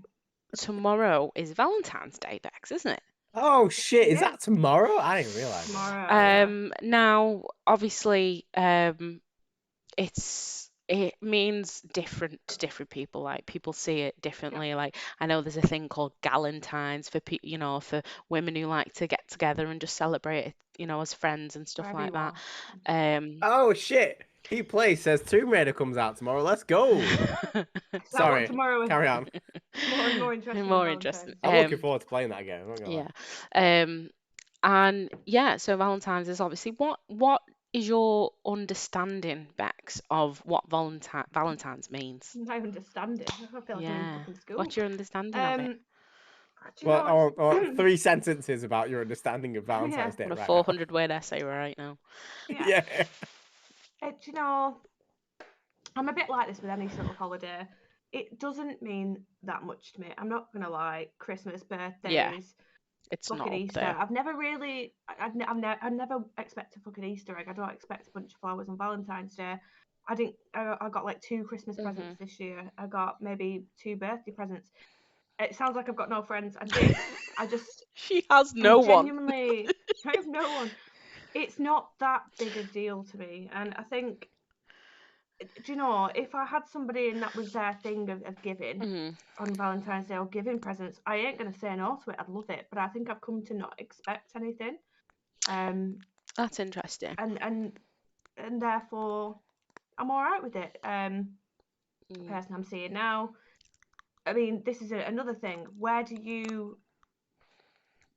tomorrow is Valentine's Day, Bex, isn't it? Oh shit! Is Yeah. that tomorrow? I didn't realize. Tomorrow. Yeah. Now, obviously, it means different to different people. Like people see it differently. Like I know there's a thing called Galentine's for for women who like to get together and just celebrate it, as friends and stuff Wherever like you that. are. Oh shit! He plays says Tomb Raider comes out tomorrow. Let's go. Is that what Sorry. tomorrow is? Carry on. More interesting. More than interesting. Valentine's. I'm looking forward to playing that game. I'm not gonna lie. Yeah. And yeah, so Valentine's is obviously what is your understanding, Bex, of what Valentine's means? My understanding. I feel like I'm in Yeah. fucking school. What's your understanding of it? Do you Well, know I want 3 sentences about your understanding of Valentine's Day On a right now. 400-word essay right now. Yeah. Yeah. Do you know, I'm a bit like this with any sort of holiday. It doesn't mean that much to me. I'm not gonna lie. Christmas, birthdays, It's not fucking up Easter. there. I've never really. I never expect a fucking Easter egg. I don't expect a bunch of flowers on Valentine's Day. I didn't. I got like 2 Christmas presents this year. I got maybe 2 birthday presents. It sounds like I've got no friends. I do. I just. She has I no one. genuinely. I have no one. It's not that big a deal to me, and I think. Do you know, if I had somebody and that was their thing of giving Mhm. on Valentine's Day or giving presents, I ain't gonna say no to it. I'd love it, but I think I've come to not expect anything. That's interesting. And therefore I'm all right with it. The Mm. person I'm seeing now. I mean, this is another thing. Where do you?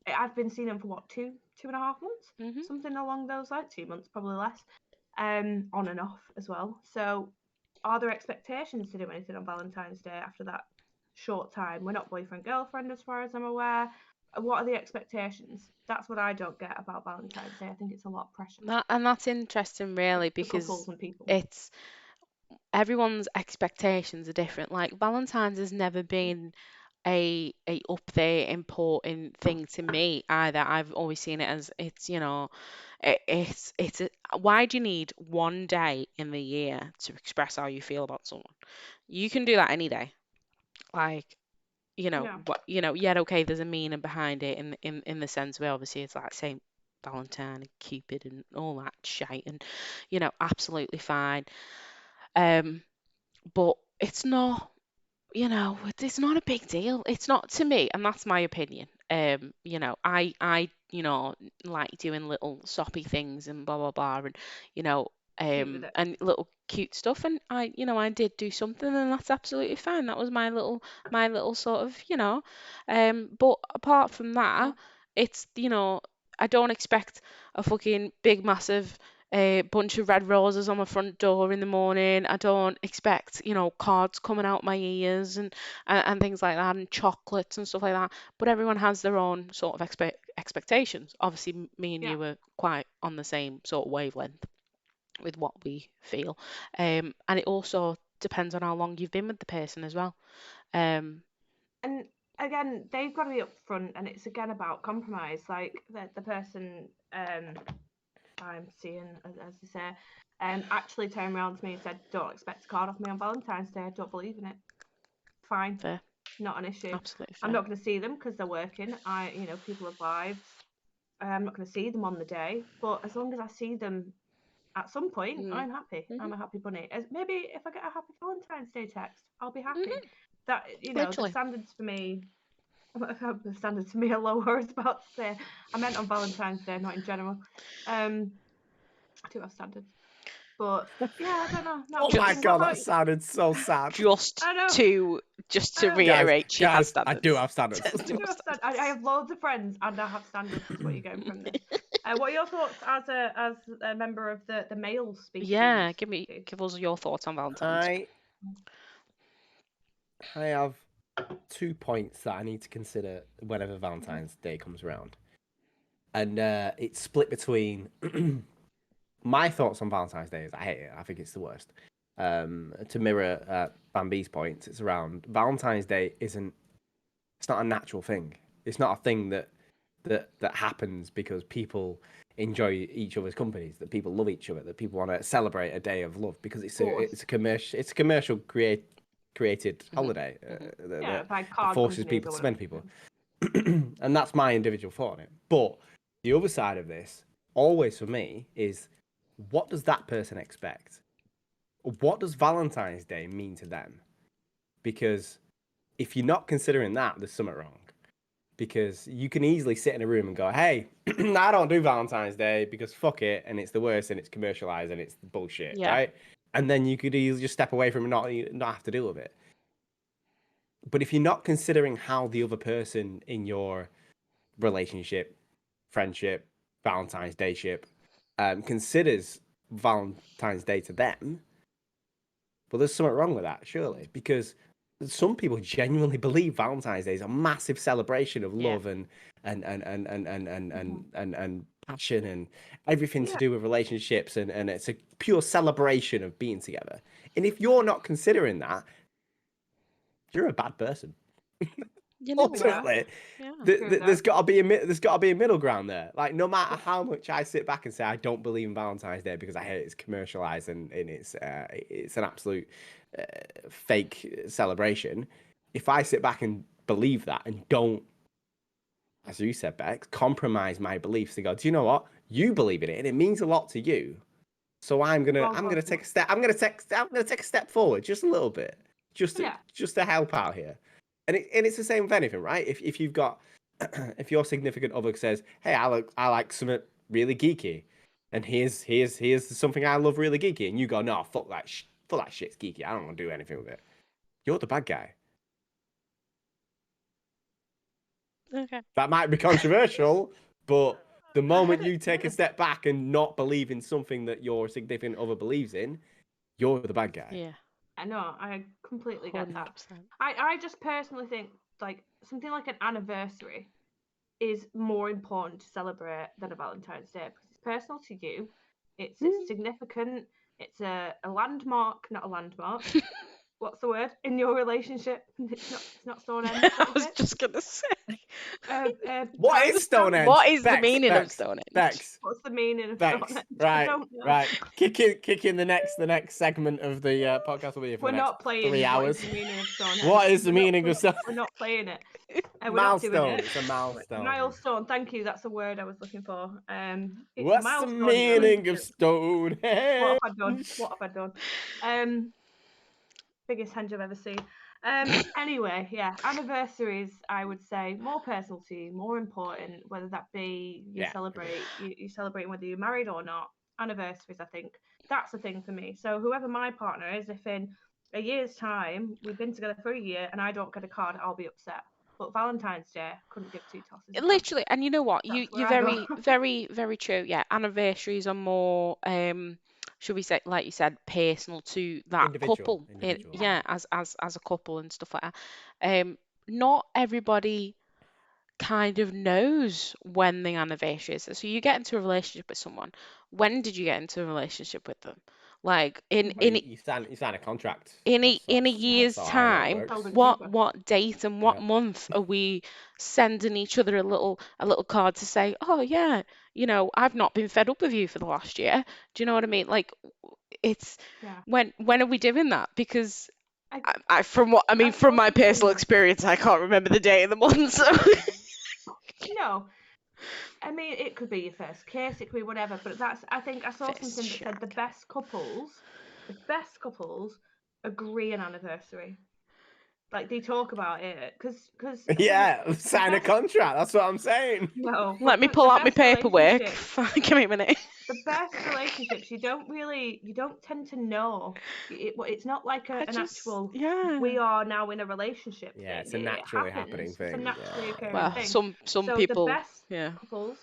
I've been seeing him for what, 2.5 months, Mhm. something along those lines. 2 months, probably less. On and off as well. So, are there expectations to do anything on Valentine's Day after that short time? We're not boyfriend girlfriend, as far as I'm aware. What are the expectations? That's what I don't get about Valentine's Day. I think it's a lot of pressure That's interesting, really, for couples because and people. it's everyone's expectations are different. Like Valentine's has never been a up there important thing to me either. I've always seen it as why do you need one day in the year to express how you feel about someone? You can do that any day. Like, Yeah. yeah, okay, there's a meaning behind it in the sense where obviously it's like Saint Valentine and Cupid and all that shite and absolutely fine. But it's not. It's not a big deal. It's not to me, and that's my opinion. I like doing little soppy things and blah blah blah, and you know, Cute with it. and little cute stuff. And I did do something, and that's absolutely fine. That was my little sort of, But apart from Yeah. that, it's I don't expect a fucking big massive a bunch of red roses on my front door in the morning. I don't expect, cards coming out my ears and things like that, and chocolates and stuff like that. But everyone has their own sort of expectations. Obviously, me and Yeah. you are quite on the same sort of wavelength with what we feel. And it also depends on how long you've been with the person as well. Um, And again, they've got to be upfront, and it's again about compromise. Like the person I'm seeing, as you say, actually turned around to me and said, "Don't expect a card off me on Valentine's Day. I don't believe in it." Fine, fair, not an issue. absolutely I'm fair. not going to see them because they're working. People have lives. I'm not going to see them on the day, but as long as I see them at some point, Mm. I'm happy. Hmm. I'm a happy bunny. Maybe if I get a happy Valentine's Day text, I'll be happy. Hmm. That the Literally. standards for me. The standards for me are lower. I was about to say. I meant on Valentine's Day, not in general. I do have standards, but yeah, I don't know. Not a Oh big my thing. What god, about that you? sounded so sad. Just I know. to just I to know. reiterate, she has Guys, I do standards. have standards. Do I do have have I have loads of friends, and I have standards. Is what you're getting from this. What are your thoughts as a member of the male species? Yeah, Duce? give us your thoughts on Valentine's. I I have 2 points that I need to consider whenever Valentine's Day comes around, and it's split between my thoughts on Valentine's Day. Is I hate it. I think it's the worst. To mirror Bambi's point, it's around Valentine's Day isn't. It's not a natural thing. It's not a thing that happens because people enjoy each other's companies, that people love each other, that people want to celebrate a day of love because Of course. it's a commercial created Mhm. holiday Yeah, that, by that card forces companies people or to spend whatever. people, and that's my individual thought on it. But the other side of this, always for me, is what does that person expect? What does Valentine's Day mean to them? Because if you're not considering that, there's something wrong. Because you can easily sit in a room and go, hey, I don't do Valentine's Day because fuck it, and it's the worst, and it's commercialized, and it's bullshit, Yeah. right? And then you could easily just step away from it and not have to deal with it. But if you're not considering how the other person in your relationship, friendship, Valentine's Day ship, considers Valentine's Day to them, well, there's something wrong with that, surely, because some people genuinely believe Valentine's Day is a massive celebration of Yeah. love and passion and everything to Yeah. do with relationships, and it's a pure celebration of being together. And if you're not considering that, you're a bad person. You know what? Ultimately, Yeah. there's got to be a middle ground there. Like, no matter how much I sit back and say I don't believe in Valentine's Day because I hate it's commercialized and it's an absolute fake celebration. If I sit back and believe that and don't, as you said, Bex, compromise my beliefs and go, do you know what? You believe in it and it means a lot to you. So I'm gonna take a step. I'm gonna take a step forward, just a little bit, just to help out here. And it's the same with anything, right? If you've got if your significant other says, "Hey, I like something really geeky," and here's something I love really geeky, and you go, "No, fuck that shit's geeky. I don't want to do anything with it." You're the bad guy. Okay. That might be controversial, but the moment you take a step back and not believe in something that your significant other believes in, you're the bad guy. Yeah. I know, I completely get that. 100%. I just personally think like something like an anniversary is more important to celebrate than a Valentine's Day because it's personal to you. It's significant. It's a landmark, not a landmark. What's the word in your relationship? It's not Stonehenge. I was just gonna say. What is Stonehenge? What is the Bex, meaning of Bex, Stonehenge? Bex, What's the meaning of Bex. Stonehenge? I Right, don't know. right. Kick in the next segment of the podcast will be here for We're the next not playing 3 hours. What is the meaning of Stonehenge? What is the meaning of We're not playing it. We're not doing milestone? it. It's a milestone. Milestone. Thank you. That's the word I was looking for. It's What's a milestone. the meaning of Stonehenge? What have I done? What have I done? Biggest henge I've ever seen. Anyway, yeah, anniversaries, I would say, more personal to you, more important, whether that be you celebrate whether you're married or not. Anniversaries, I think that's the thing for me. So whoever my partner is, if in a year's time we've been together for a year and I don't get a card, I'll be upset. But Valentine's Day, couldn't give two tosses. Literally, and you know what? That's You're where I very, go. very, very true. Yeah, anniversaries are more, should we say, like you said, personal to that couple. Individual. Yeah, as a couple and stuff like that. Not everybody kind of knows when the anniversary is. So you get into a relationship with someone. When did you get into a relationship with them? Like Well, you sign a contract. in a That's year's how I know it time, works. Told a what keeper. date and what Yeah. month are we sending each other a little card to say, oh yeah, I've not been fed up with you for the last year. Do you know what I mean? Like it's Yeah. when are we doing that? Because I from my personal experience, I can't remember the day of the month. So No. I mean, it could be your first kiss, it could be whatever, but I think I saw First something that said shag. the best couples agree an anniversary. Like they talk about it, because Yeah, sign a contract. That's what I'm saying. no. Let me but pull the out my best paperwork. relationships- Give me a minute. The best relationships, you don't tend to know. It's not like an actual. Yeah. We are now in a relationship. Yeah, it's thing. a naturally happening It's a thing. naturally occurring Well, thing. some So people, the best yeah. couples,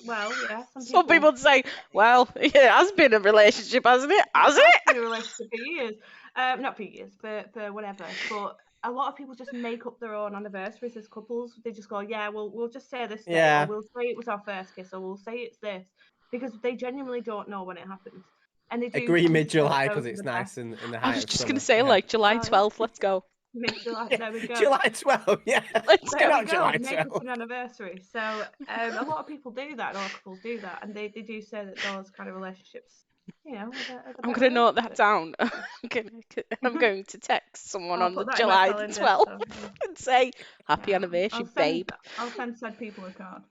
well, yeah, Some people say, well, it has been a relationship, hasn't it? Has It has it? been a relationship for years. Not for years, for whatever. But a lot of people just make up their own anniversaries as couples. They just go, yeah, we'll just say this day, Yeah. or we'll say it was our first kiss, or we'll say it's this, because they genuinely don't know when it happens. And they do Agree tend to say mid-July that because those are it's the nice best. in the I height was of just summer. going to say, Yeah. like, July Oh, yeah. 12th, let's go. Mid-July, there we go. July 12th, yeah. Let's There Why we not go. July Make up 12th? an anniversary. So a lot of people do that. A lot of couples do that, and they do say that those kind of relationships, are the I'm better going to note that relationships. down. I'm going to text someone I'll on the put that in my July calendar. 12th So, and say, happy yeah, anniversary, babe. I'll send sad people a card.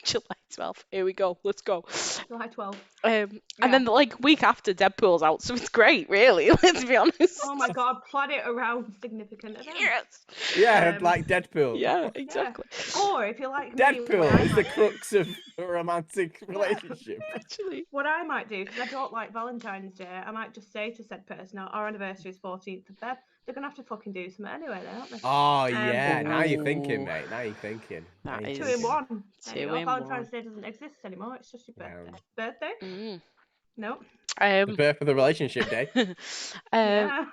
July 12th. Here we go. Let's go. July 12th. And Yeah. then, like, week after, Deadpool's out, so it's great, really. Let's be honest. Oh my god, plan it around significant events. Yes. Yeah, like Deadpool. Yeah, exactly. Or if you like me, Deadpool is the crux of a romantic relationship. Actually. what I might do, because I don't like Valentine's Day, I might just say to said person, our anniversary is 14th of Feb. They're going to have to fucking do something anyway, then, aren't they? Oh, yeah. Now you're thinking, Ooh. mate. Now you're thinking. That Now you're is- 2 in 1. There you 2 go. in Valentine's 1. Day doesn't exist anymore. It's just your birthday. Yeah. Birthday? Mm. No. The birth of the relationship day. Yeah.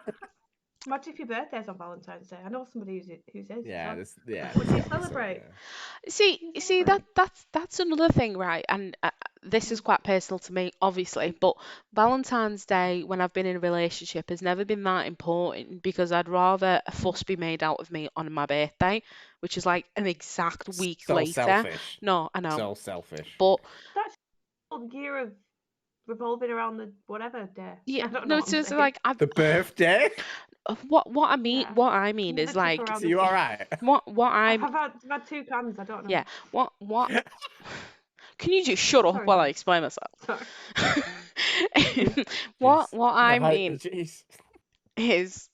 Imagine if your birthday's on Valentine's Day. I know somebody who's is. Yeah, as yeah. What do you this episode, celebrate? yeah. See, that's another thing, right? And this is quite personal to me, obviously, but Valentine's Day when I've been in a relationship has never been that important because I'd rather a fuss be made out of me on my birthday, which is like an exact week So later. selfish. No, I know, So selfish. but That's the whole year of revolving around the whatever day. yeah, I don't no, know what I'm it's saying. like I've The birthday? what I mean. Yeah. What I mean The is trip like around So you alright? what I'm I've had 2 cans. I don't know. yeah. What can you just shut up Sorry, while I Dad. explain myself? Sorry. What I No, mean jeez. is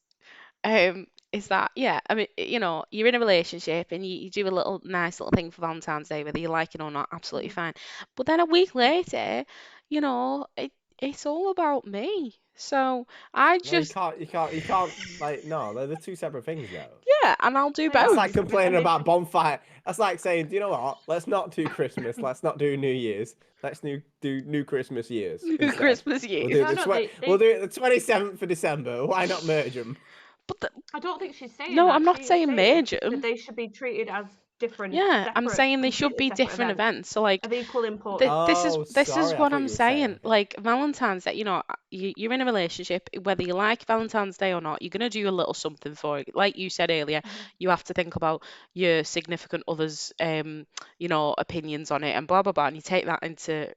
is that yeah, I mean, you're in a relationship and you do a little nice little thing for Valentine's Day, whether you like it or not, absolutely fine. But then a week later, it's all about me. So I No, you just can't, like, no, they're the 2 separate things, though. yeah, and I'll do They are. That's both. like complaining And they about should- bonfire. That's like saying, do you know what? Let's not do Christmas. Let's not do New Year's. Let's do New Christmas years instead. Christmas We'll years. do No, the no, we'll do it the 27th of December. Why not merge them? But the, I don't think she's saying no, that. I'm not She is saying saying major. that they should be treated as different, Yeah, I'm separate, saying they should completely be separate different events. So like of equal importance. Oh, this is sorry. I what thought I'm you were saying. saying. Like Valentine's Day, you're in a relationship, whether you like Valentine's Day or not, you're gonna do a little something for it. Like you said earlier, you have to think about your significant other's, opinions on it and blah blah blah, and you take that into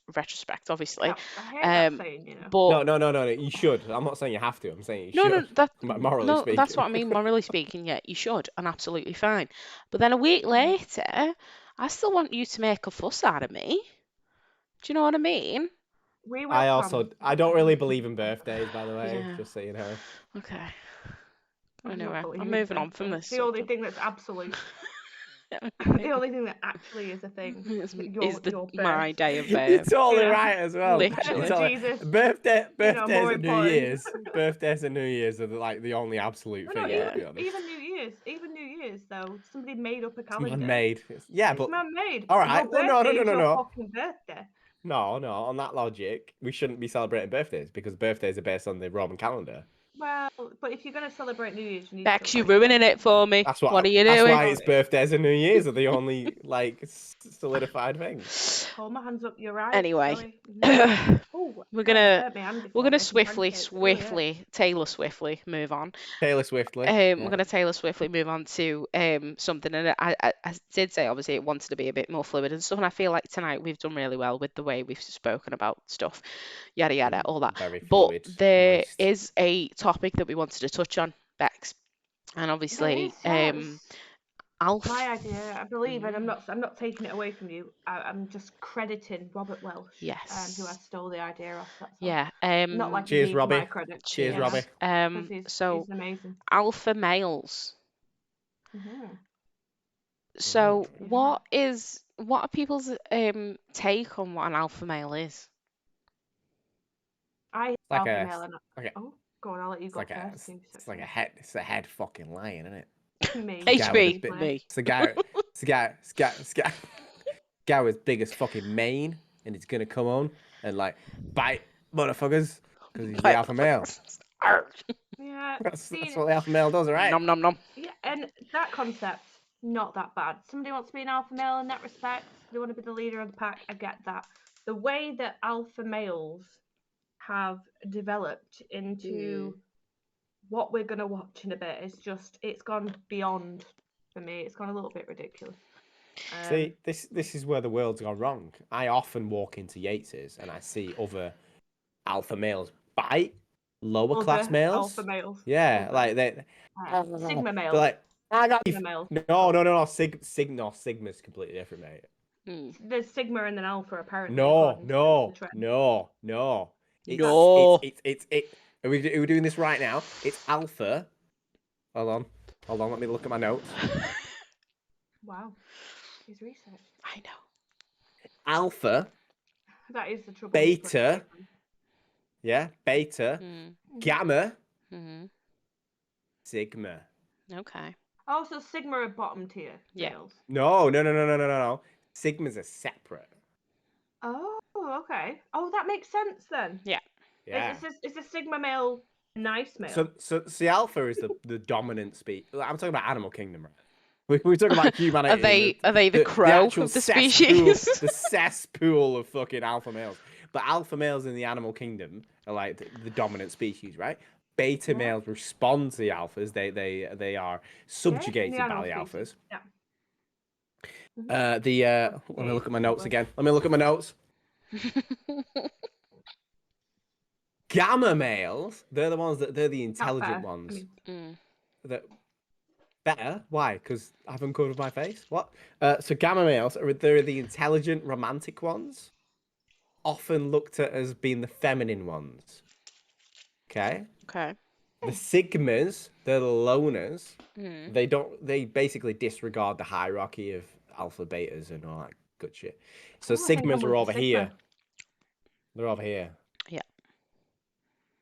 retrospect, obviously. Yeah, I hate that saying, But No. You should. I'm not saying you have to. I'm saying you no, should. Morally speaking. that's what I mean. Morally speaking, yeah, you should, and absolutely fine. But then a week later, I still want you to make a fuss out of me. Do you know what I mean? We were I don't really believe in birthdays, by the way, Yeah. just so you know. Okay. I don't Anyway, believe I'm in moving on from birthdays. this The only subject. thing that's absolute, the only thing that actually is a thing is, that is your my birth. day of You're birth. totally Yeah. right as well. Literally. You're Jesus. Birthdays more and New important. Year's. Birthdays and New Year's are like the only absolute No, thing. Yeah. To be honest. even New Year's though, somebody made up a It's calendar. man-made. Yeah, It's but man-made. all right. Your Well, no. birthday is your fucking birthday. No. On that logic, we shouldn't be celebrating birthdays because birthdays are based on the Roman calendar. Well, but if you're gonna celebrate New Year's, you need Bex, to you're celebrate ruining it for me. That's What are you That's doing? why it's birthdays and New Year's are the only like solidified things. Hold my hands up. You're right. Anyway, Sorry. We're We're gonna swiftly Taylor Swiftly move on. Taylor Swiftly. We're gonna Taylor Swiftly move on to something, and I did say obviously it wanted to be a bit more fluid and stuff, and I feel like tonight we've done really well with the way we've spoken about stuff, yada yada, all that. Very But fluid. there moist. is a topic that we wanted to touch on, Bex, and obviously Alf. My idea, I believe, and I'm not taking it away from you. I'm just crediting Robert Welsh, Yes. who I stole the idea off. That's all. Yeah. Not like Cheers, he Robbie. my credit. Cheers, Yeah, Robbie. So he's amazing. alpha males. Mhm. So Yeah. what are people's take on what an alpha male is? I hate like alpha a- male and like a- oh, go on, I'll let you It's go like a, first. it's like a head. It's a head fucking lion, isn't it? Me. HB, bit- me. It's the guy. It's the guy with biggest fucking mane, and he's gonna come on and like bite motherfuckers because he's the alpha male. Yeah. That's see, what the alpha male does, right? Nom nom nom. yeah, and that concept, not that bad. Somebody wants to be an alpha male in that respect. They want to be the leader of the pack. I get that. The way that alpha males have developed into what we're gonna watch in a bit is just it's gone beyond for me. It's gone a little bit ridiculous. See, this is where the world's gone wrong. I often walk into Yates's and I see other alpha males bite lower class other males. alpha males. Yeah, Other. like they. Sigma They're males. like, I got you. Sigma males. No. Sigma's completely different, mate. There's Sigma and then Alpha apparently. No. according to the trend. No. Are we doing this right now? It's alpha. Hold on. Let me look at my notes. Wow. His research. I know. Alpha, That is the trouble. Beta. yeah, beta, gamma, sigma. Okay. Oh, so Sigma are bottom tier Yeah. males. No. Sigmas are separate. Oh, okay. Oh, that makes sense then. Yeah. Yeah. Is a Sigma male a nice male? So alpha is the dominant species. I'm talking about Animal Kingdom, right? we're talking about humanity. Are they the crow actual of the cesspool, species? the cesspool of fucking alpha males. But alpha males in the animal kingdom are like the dominant species, right? Beta Yeah. males respond to the alphas. They are subjugated by animal the species. alphas. Yeah. Let me look at my notes again. Let me look at my notes. Gamma males, they're the ones they're the intelligent fair. ones. Mm. That better? Why? Because I haven't covered my face. What? So gamma males they're the intelligent, romantic ones, often looked at as being the feminine ones. Okay. Okay. The sigmas, they're the loners. Mm. They basically disregard the hierarchy of alpha betas and all that good shit. So Oh, I think I'm sigmas with are the over here. Sigma. They're over here. Yeah.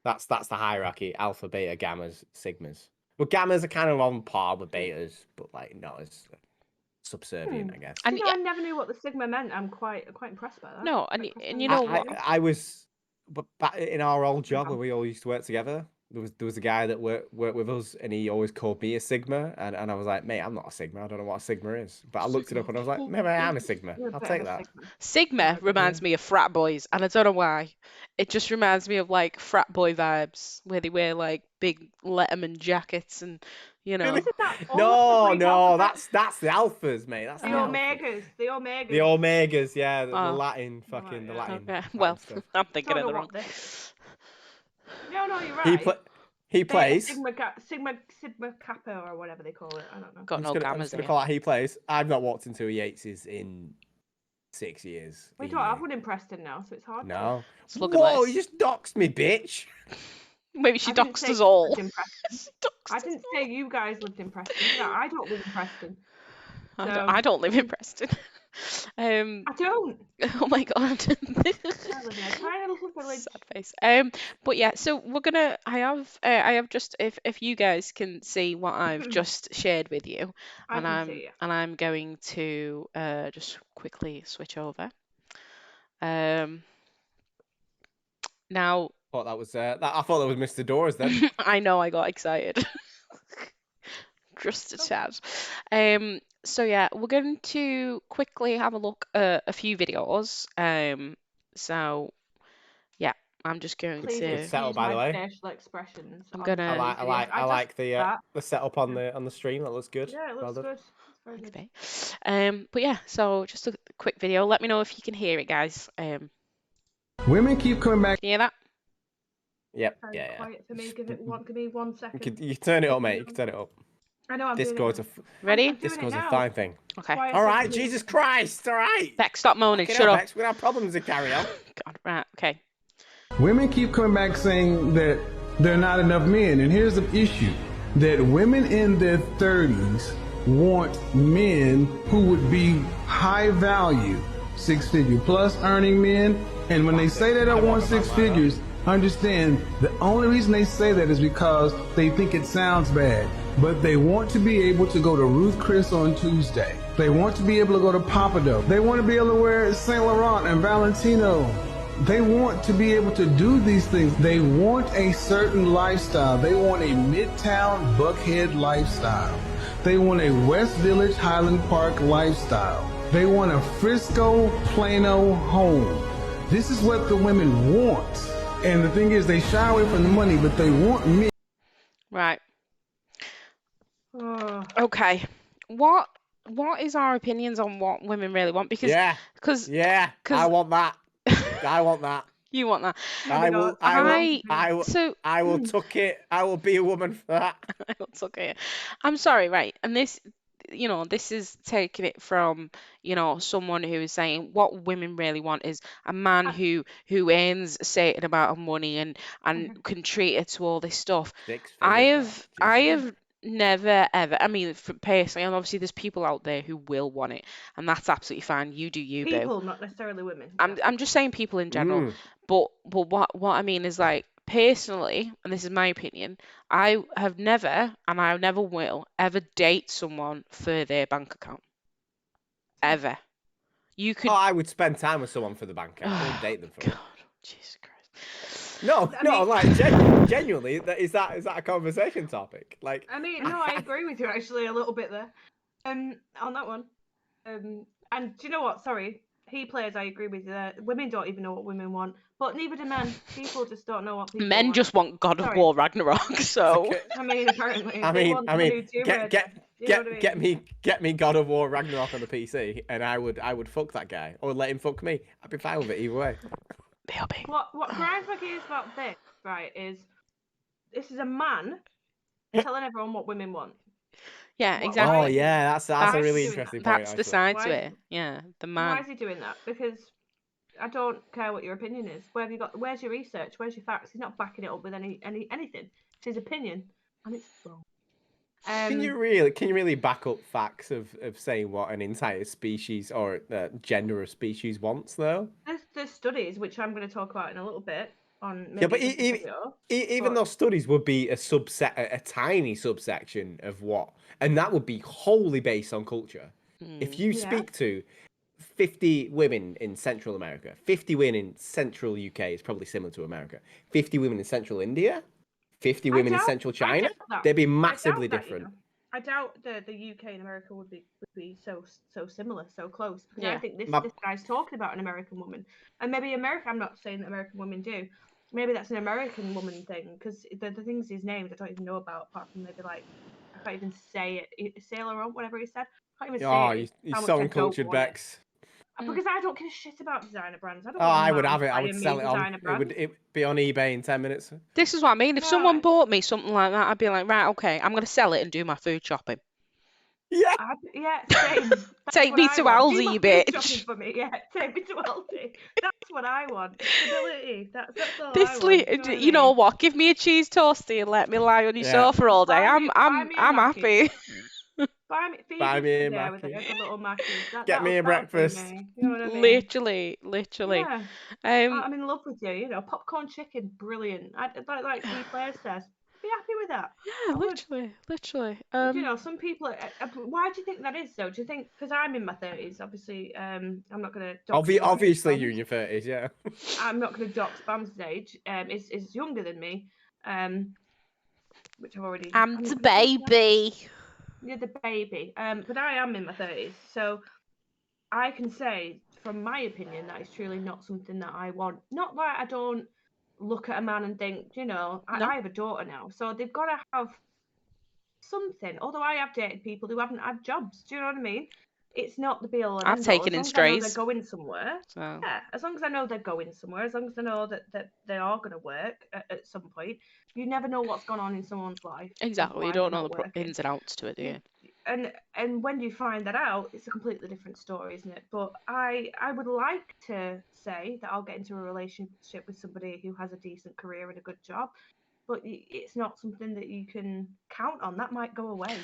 That's the hierarchy: alpha, beta, gammas, sigmas. Well, gammas are kind of on par with betas, but like not as subservient, I guess. And I never knew what the Sigma meant. I'm quite impressed by that. no, Quite and impressed and by you that. know what? I was, but back in our old job where we all used to work together, there was a guy that worked with us, and he always called me a sigma, and I was like, mate, I'm not a sigma. I don't know what a sigma is. But I looked it up, and I was like, maybe I am a sigma. You're a I'll bit take of a that. Sigma. Sigma reminds me of frat boys, and I don't know why. It just reminds me of like frat boy vibes, where they wear like big Letterman jackets and you know. Really? Isn't that all No, the Greek no, alphabet? that's the alphas, mate. That's The the alphas. Omegas. The Omegas. The omegas, yeah, the Oh. Latin, Right, fucking the yeah. Latin. Okay, Latin well, stuff. I'm thinking Don't of know the wrong. what this is. No, you're He right. he Beta, plays. Sigma Kappa or whatever they call it. I don't know. Got no I'm gammas just gonna here. call it he plays. I've not walked into a Yates's in 6 years. We easy. don't have one in Preston now, so it's hard. No. Look at Whoa, this. you just doxed me, bitch. Maybe she I didn't doxed say us you all. lived in Preston. Doxed I us didn't all. say you guys lived in Preston. Yeah, I don't live in Preston. I don't live in Preston. I don't. Oh my god. I live in a tiny little village. Sad face. But yeah, so we're gonna. I have just if you guys can see what I've just shared with you, I and can see it. I'm going to just quickly switch over. Now Thought that was I thought that was Mr. Doors then. I know I got excited. Just a tad. So yeah, we're going to quickly have a look at a few videos. So yeah, I'm just going Please to. setup, excuse by my the way. facial expressions. I'm on gonna- these videos. I like the that. setup on the stream. That looks good. Yeah, it looks Well done. good. It's very Thanks, good. babe. But yeah, so just a quick video. Let me know if you can hear it, guys. Women keep coming back. Can you hear that? Yep. Very Yeah. quiet for me. Give me 1 second. You turn it up, mate. You can turn it up. I know I'm Discord's doing a it. Ready? I'm doing Discord's it a now. fine thing. Okay. Quiet All for right, me. Jesus Christ! All right. Beck, stop moaning. Fucking Shut hell, up. Bex, we're gonna have problems to carry on. God, right. Okay. Women keep coming back saying that there are not enough men. And here's the issue, that women in their 30s want men who would be high value, 6-figure plus earning men. And when they say that I want 6 figures, understand the only reason they say that is because they think it sounds bad. But they want to be able to go to Ruth Chris on Tuesday. They want to be able to go to Papado. They want to be able to wear Saint Laurent and Valentino. They want to be able to do these things. They want a certain lifestyle. They want a Midtown Buckhead lifestyle. They want a West Village Highland Park lifestyle. They want a Frisco Plano home. This is what the women want. And the thing is, they shy away from the money, but they want me. Right. Oh, Okay. What is our opinions on what women really want? Because Yeah. because Yeah. I want that. I want that. you want that. I will. So I will tuck it. I will be a woman for that. it's okay. I'm sorry, right? And this, this is taking it from, someone who is saying what women really want is a man who earns a certain amount of money and can treat her to all this stuff. 6 I figures, have Jesus. never ever. I mean, personally, and obviously there's people out there who will want it, and that's absolutely fine. You do you, boo. people, not necessarily women. I'm just saying people in general. Mm. But what I mean is like personally, and this is my opinion, I have never and I never will ever date someone for their bank account. Ever. You could Oh, I would spend time with someone for the bank account. I wouldn't date them for God, it. Jesus Christ. No, I no, mean- like genuinely, is that a conversation topic? Like, I mean, no, I agree with you actually a little bit there. On that one. And do you know what? Sorry, he players. I agree with you. Women don't even know what women want, but neither do men. People just don't know what people Men want. just want God of Sorry. War Ragnarok, so Okay. I mean, apparently I they mean, want I the new mean, Tomb get Raider. get Do you know what I get mean? get me God of War Ragnarok on the PC, and I would fuck that guy or let him fuck me. I'd be fine with it either way. BRB. What grinds my gears about this, right, is this is a man telling everyone what women want. Yeah, Why exactly. Oh is he- yeah, that's why a is he really doing that? interesting point. That's the Actually, side Why to is it. Yeah, the Why man. is he doing that? Because I don't care what your opinion is. Where have you got? Where's your research? Where's your facts? He's not backing it up with anything. It's his opinion, and it's wrong. can you really back up facts of saying what an entire species or gender of species wants though? There's studies which I'm going to talk about in a little bit on maybe Yeah, but a different video. even but- those studies would be a subset, a tiny subsection of what, and that would be wholly based on culture. If you Yeah. speak to 50 women in Central America, 50 women in Central UK is probably similar to America. 50 women in Central India, 50 women in doubt- Central I China, doubt that. they'd be I doubt massively that, different. I doubt the UK and America would be so similar, so close. Because I Yeah. think this My- this guy's talking about an American woman, and maybe America. I'm not saying that American women do. Maybe that's an American woman thing. Because the things he's named, I don't even know about apart from maybe like I can't even say it. Sailor on whatever he said. I can't even Oh, say it. you're How much so I don't uncultured, want it. Bex. Because I don't give a shit about designer brands. I don't Oh, want I would man have it. I would buying sell me it on. designer brands. It be on eBay in 10 minutes. This is what I mean. If No, someone bought me something like that, I'd be like, right, okay, I'm gonna sell it and do my food shopping. Yeah. Yeah, same. That's Take what me I to want. Do Aldi, my you food shopping bitch. for me. Yeah, take me to Aldi. That's what I want. Stability. That's all I This, want. Do you know what I you know mean? what? Give me a cheese toasty and let me lie on your Yeah. sofa all day. Buy me a I'm Mackie. happy. Feed Buy me me for a the day with Mackie. a good little Mackie. Get me a That'll do breakfast. me. You know what I mean? Literally. Yeah. Um, I'm in love with you. You know, popcorn chicken, brilliant. Like he player says, be happy with that. yeah, I would. literally. But, you know, some people. Why do you think that is, though? Do you think because I'm in my 30s? Obviously, I'm not going to dox anyone. Obviously, you're in your 30s, yeah. I'm not going to dox Bam's age. Is younger than me. Which I've already. I'm I'm the not gonna say that. baby. You're the baby. But I am in my 30s, so I can say, from my opinion, that is truly not something that I want. Not that I don't look at a man and think, you know, No. I have a daughter now, so they've got to have something. Although I have dated people who haven't had jobs, do you know what I mean? It's not the be all and I've end all. taken As in long as I know they're strays. going somewhere, So yeah. As long as I know they're going somewhere, as long as I know that they are going to work at some point. You never know what's gone on in someone's life. and exactly, you why don't they're know not the working. ins and outs to it, do you? And when you find that out, it's a completely different story, isn't it? But I would like to say that I'll get into a relationship with somebody who has a decent career and a good job, but it's not something that you can count on. That might go away.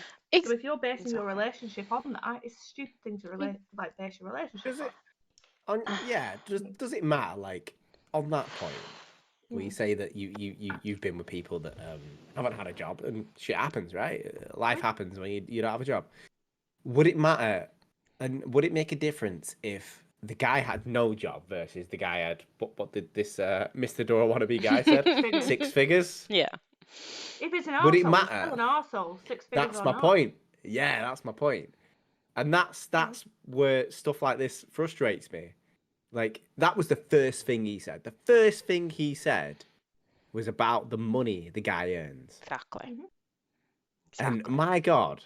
So if you're basing your Exactly. relationship on that, it's a stupid thing to base your relationship Does on. it? Does it matter? Like on that point, where you say that you've been with people that haven't had a job and shit happens, right? Life happens when you don't have a job. Would it matter, and would it make a difference if the guy had no job versus the guy had what did this Mr. Dora wannabe guy said? Figures. 6 figures? If it's an Would it arsehole, it's matter? still an arsehole. 6 figures That's or my not. point. Yeah, that's my point. And that's where stuff like this frustrates me. Like that was the first thing he said. The first thing he said was about the money the guy earns. Exactly. And my God,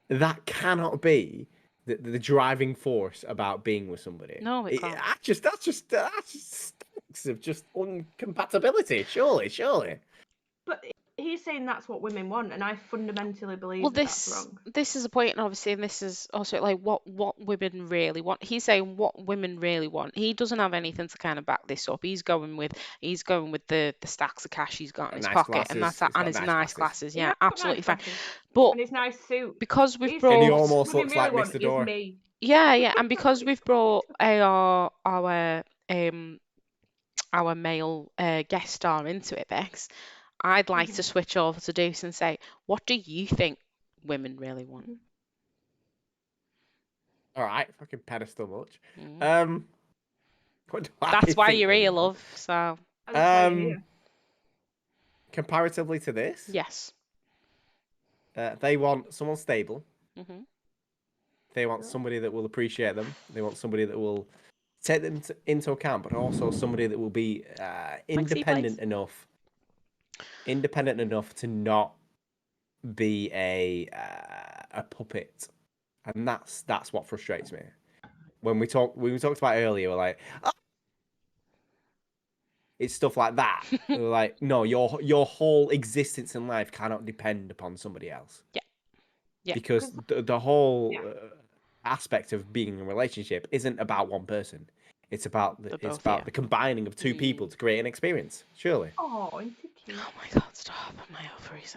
that cannot be the driving force about being with somebody. No, it can't. That's just stinks of just incompatibility. Surely. But he's saying that's what women want, and I fundamentally believe Well, that's wrong. this is a point, and obviously, and this is also like what women really want. He's saying what women really want. He doesn't have anything to kind of back this up. He's going with the stacks of cash he's got in his Nice pocket, and glasses. that's He's got his nice nice glasses. glasses. Yeah, Yeah, I've got absolutely nice fine. glasses. But And his nice suit. because we've He's brought saying And he almost women looks really like want Mr. is Dora. me. yeah, and because we've brought our male guest star into it, Bex, I'd like to switch over to Duce and say, what do you think women really want? All right, fucking pedestal much. Mm. What do I That's why think you're women here, want? love. So That's why you're here. Comparatively to this, yes. they want someone stable. hmm They want somebody that will appreciate them. They want somebody that will take them into account, but also somebody that will be independent enough to not be a puppet, and that's what frustrates me. When we talked about earlier, we're like, oh! It's stuff like that. We're like, no, your whole existence in life cannot depend upon somebody else. Yeah. Because the whole aspect of being in a relationship isn't about one person. It's about the combining of two people to create an experience. Surely. Oh, isn't it cute? Oh my god, stop my ovaries.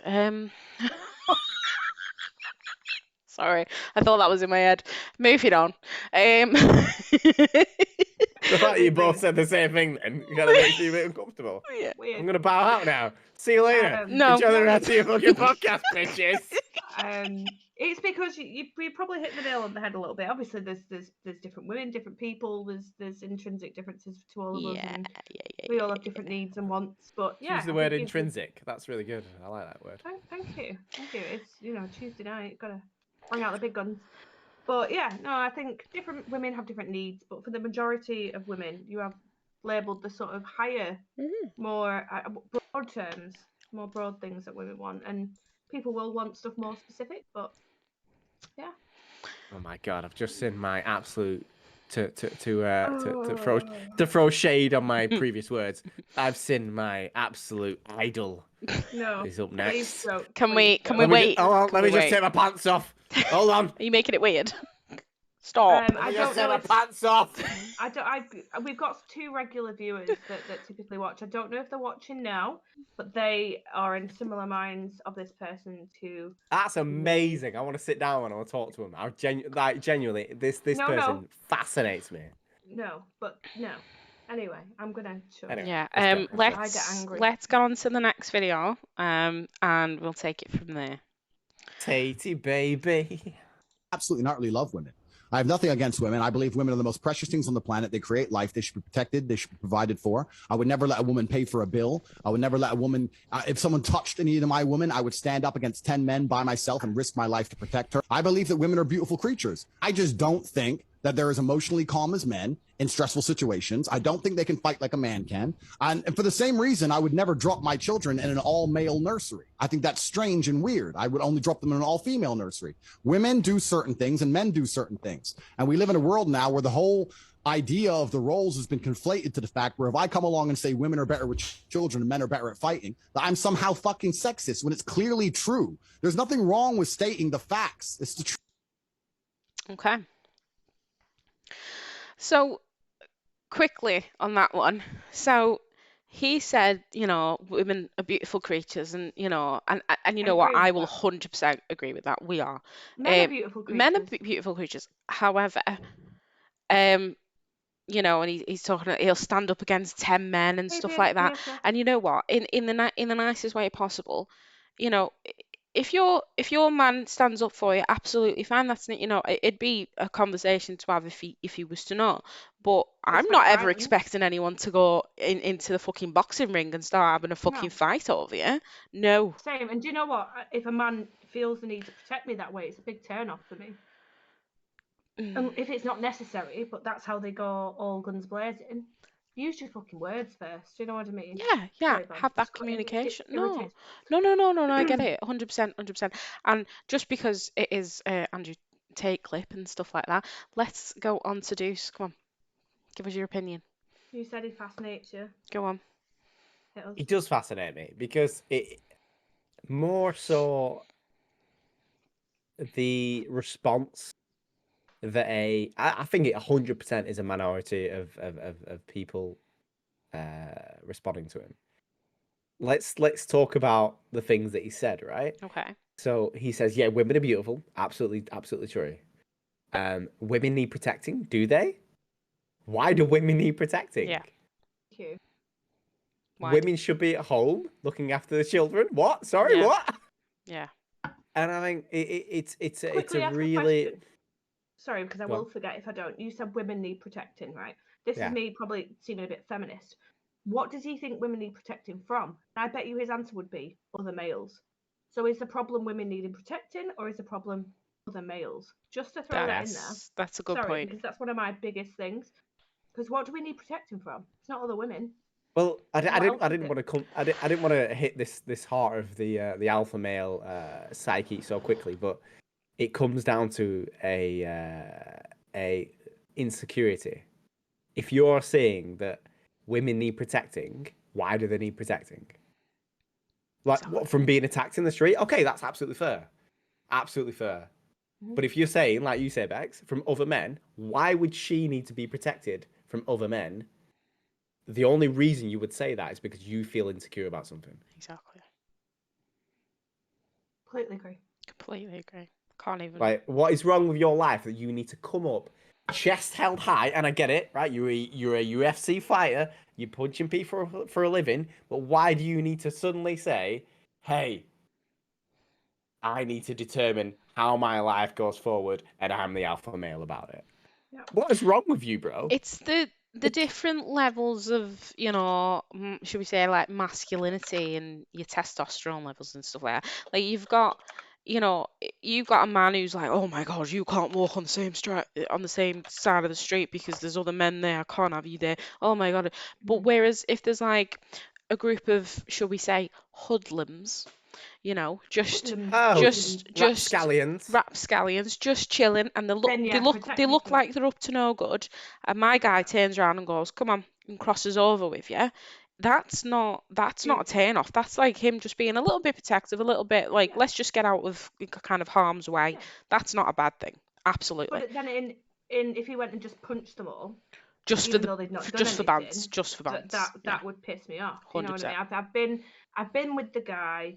Sorry, I thought that was in my head. Moving on. The fact that you both said the same thing then kind of makes me a bit uncomfortable. Yeah. Weird. I'm gonna bow out now. See you later. No. Enjoy the rest of your fucking podcast, bitches. It's because you probably hit the nail on the head a little bit. Obviously, there's different women, different people. There's intrinsic differences to all of us, and we all have different needs and wants. But yeah, Use the word intrinsic. That's really good. I like that word. Thank you. It's Tuesday night. Gotta bring out the big guns. But yeah, no, I think different women have different needs. But for the majority of women, you have labelled the sort of higher, more broad terms, more broad things that women want, and people will want stuff more specific. But yeah. Oh my god, I've just seen my absolute to throw shade on my previous words. I've seen my absolute idol. No. Is up next. Can we wait? Let me just take my pants off. Hold on. Are you making it weird? Stop. I just don't know. take my pants off. We've got 2 regular viewers that typically watch. I don't know if they're watching now, but they are in similar minds of this person to. That's amazing. I want to sit down and I want to talk to him. Genuinely, this person fascinates me. No. Anyway, I'm gonna show you. Yeah. Let's go on to the next video. And we'll take it from there. Tatey baby. Absolutely not really love women. I have nothing against women. I believe women are the most precious things on the planet. They create life. They should be protected. They should be provided for. I would never let a woman pay for a bill. I would never let a woman, if someone touched any of my women, I would stand up against 10 men by myself and risk my life to protect her. I believe that women are beautiful creatures. I just don't think that they're as emotionally calm as men in stressful situations. I don't think they can fight like a man can. And for the same reason, I would never drop my children in an all-male nursery. I think that's strange and weird. I would only drop them in an all-female nursery. Women do certain things and men do certain things. And we live in a world now where the whole idea of the roles has been conflated to the fact where if I come along and say women are better with children and men are better at fighting, that I'm somehow fucking sexist when it's clearly true. There's nothing wrong with stating the facts. It's the truth. Okay. So quickly on that one. So he said, women are beautiful creatures, and you know what, I will 100% agree with that. We are. Men are beautiful creatures. Men are beautiful creatures. However, and he's talking. He'll stand up against 10 men and stuff like that. Yeah. And you know what? In the nicest way possible, if your man stands up for you, absolutely fine. That's it'd be a conversation to have if he was to not. But I'm not ever expecting anyone to go into the fucking boxing ring and start having a fucking fight over you. No. Same. And do you know what? If a man feels the need to protect me that way, it's a big turn off for me. And if it's not necessary, but that's how they go all guns blazing. Use your fucking words first. Do you know what I mean? Yeah. Have that communication. No, I get it. 100%. And just because it is Andrew Tate clip and stuff like that, let's go on to Duce. Come on, give us your opinion. You said he fascinates you. Go on. He does fascinate me because it more so the response that I think it 100% is a minority of people responding to him. Let's talk about the things that he said, right? Okay. So he says, yeah, women are beautiful. Absolutely true. Women need protecting. Do they? Why do women need protecting? Thank you. Women should be at home looking after the children. What? Sorry, what? Yeah. And I think it's a Quickly really. Sorry, because I will forget if I don't. You said women need protecting, right? This is me probably seeming a bit feminist. What does he think women need protecting from? I bet you his answer would be other males. So is the problem women needing protecting, or is the problem other males. Just to throw that in there. That's a good Sorry, point. because that's one of my biggest things. Because what do we need protecting from? It's not other women. Well, I What else didn't is it? want to come. I didn't want to hit this heart of the alpha male psyche so quickly, but it comes down to a insecurity. If you're saying that women need protecting, why do they need protecting? Like what, from being attacked in the street? Okay, that's absolutely fair. Absolutely fair. But if you're saying, like you say, Bex, from other men, why would she need to be protected from other men? The only reason you would say that is because you feel insecure about something. Exactly. Completely agree. Completely agree. Can't even. Like, what is wrong with your life that you need to come up, chest held high? And I get it, right? You're a UFC fighter. You're punching people for a living. But why do you need to suddenly say, "Hey, I need to determine how my life goes forward, and I'm the alpha male about it"? Yeah. What is wrong with you, bro? It's the different levels of, should we say, like masculinity and your testosterone levels and stuff like that. Like you've got a man who's like, oh my God, you can't walk on the same side of the street because there's other men there. I can't have you there. Oh my God. But whereas if there's like a group of, shall we say, hoodlums, just rapscallions, just chilling, and they look like they're up to no good, and my guy turns around and goes, "Come on," and crosses over with you. That's not a turn off. That's like him just being a little bit protective, a little bit like, let's just get out of kind of harm's way. Yeah. That's not a bad thing. Absolutely. But then in if he went and just punched them all, Just even though they've not done just for anything, bants, just for bants. that would piss me off. You know what I 100%. mean? I've been with the guy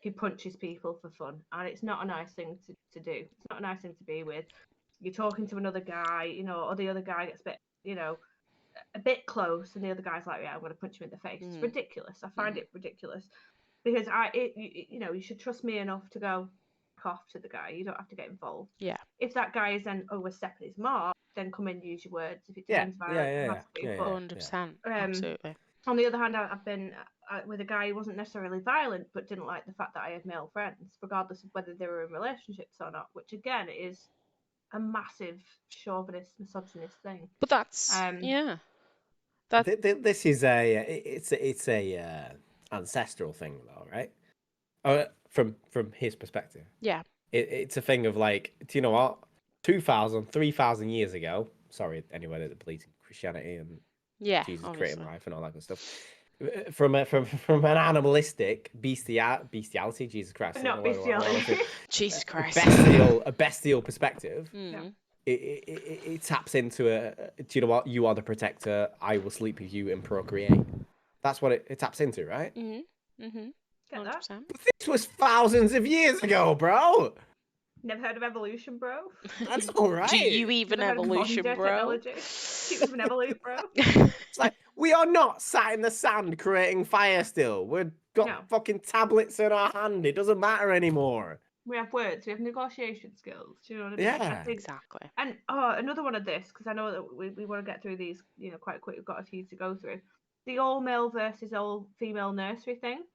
who punches people for fun, and it's not a nice thing to do. It's not a nice thing to be with. You're talking to another guy, or the other guy gets a bit, a bit close, and the other guy's like, "Yeah, I'm going to punch him in the face." It's ridiculous. I find it ridiculous because you should trust me enough to go off to the guy. You don't have to get involved. Yeah. If that guy is then overstepping his mark, then come and use your words. If it turns violent, it has to be. But 100%. Absolutely. on the other hand, I've been with a guy who wasn't necessarily violent, but didn't like the fact that I had male friends, regardless of whether they were in relationships or not. Which again is a massive chauvinist, misogynist thing. But that's yeah. This is it's a ancestral thing though, right? From his perspective. Yeah. It's a thing of like, do you know what? 2,000, 3,000 years ago. Sorry, anyway, that believes in Christianity and Jesus creating life and all that good stuff. From an animalistic bestiality, Jesus Christ. Not bestiality. Jesus Christ. A bestial perspective. Yeah. It taps into do you know what? You are the protector. I will sleep with you and procreate. That's what it taps into, right? Get that? But this was thousands of years ago, bro. Never heard of evolution, bro? That's all right. Do you even evolution, bro? Even evolute, bro. It's like, we are not sat in the sand creating fire still. We've got fucking tablets in our hand. It doesn't matter anymore. We have words. We have negotiation skills. Do you know what I mean? Yeah, exactly. And another one of this, because I know that we want to get through these, quite quick. We've got a few to go through. The all male versus all female nursery thing.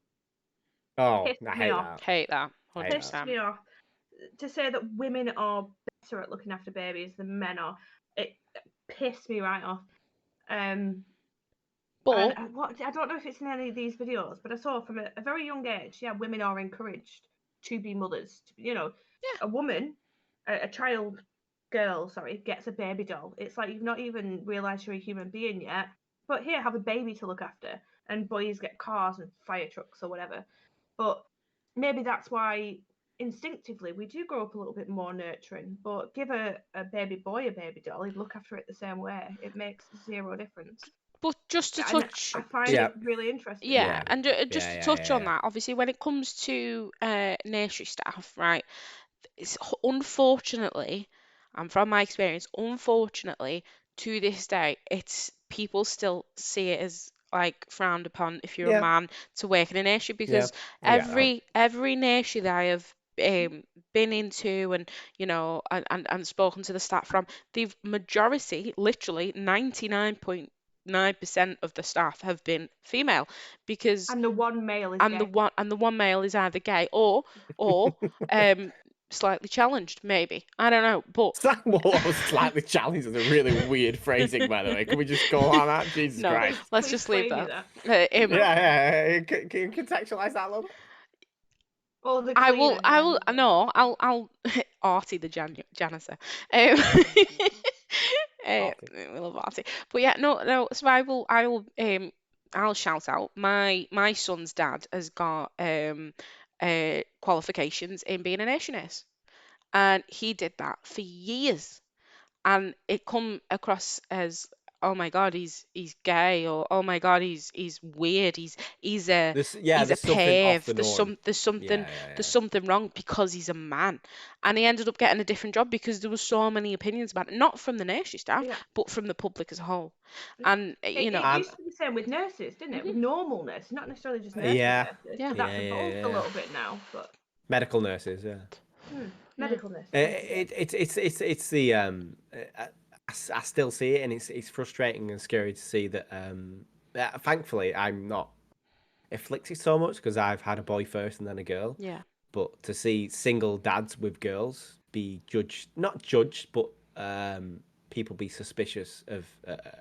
Oh, Pissed I me off. Hate that. Pissed me off. To say that women are better at looking after babies than men are, it pissed me right off. But I don't know if it's in any of these videos, but I saw from a very young age, women are encouraged to be mothers. A woman, a girl, gets a baby doll. It's like you've not even realised you're a human being yet. But here, have a baby to look after, and boys get cars and fire trucks or whatever. But maybe that's why instinctively we do grow up a little bit more nurturing. But give a baby boy a baby doll, he'd look after it the same way. It makes zero difference. But just to touch, I find it really interesting. Yeah, and just to touch on that, obviously, when it comes to nursery staff, right? It's unfortunately, and from my experience, unfortunately, to this day, it's people still see it as like frowned upon if you're a man to work in a nursery, because every nursery that I have been into and and spoken to the staff from, the majority, literally 99.9% of the staff have been female, because and the one male is the one male is either gay or slightly challenged, maybe. I don't know, but Whoa, slightly challenged is a really weird phrasing, by the way. Can we just go on that? Jesus no, Christ. let's Please just leave explain that. it. Yeah. Can you contextualize that a little bit? Or the I will, cleaner. no, I'll, Artie the janitor. Artie. We love Artie. But yeah, no. So I'll shout out. My son's dad has got qualifications in being a nationist, and he did that for years, and it come across as, oh my god, he's gay, or oh my god, he's weird, he's a There's he's a something off perv, the there's norm. something Yeah. there's something wrong because he's a man. And he ended up getting a different job because there was so many opinions about it, not from the nursery staff, Yeah. but from the public as a whole. Yeah. And you know, It used to be the same with nurses, didn't it? With normal nurses, not necessarily just nurses. Yeah. Nurses, Yeah. 'cause that's Yeah, evolved yeah. a little bit now, but Medical nurses, yeah. medical nurses. It's the I still see it, and it's frustrating and scary to see that. Thankfully, I'm not afflicted so much because I've had a boy first and then a girl. yeah. But to see single dads with girls be not judged, but people be suspicious of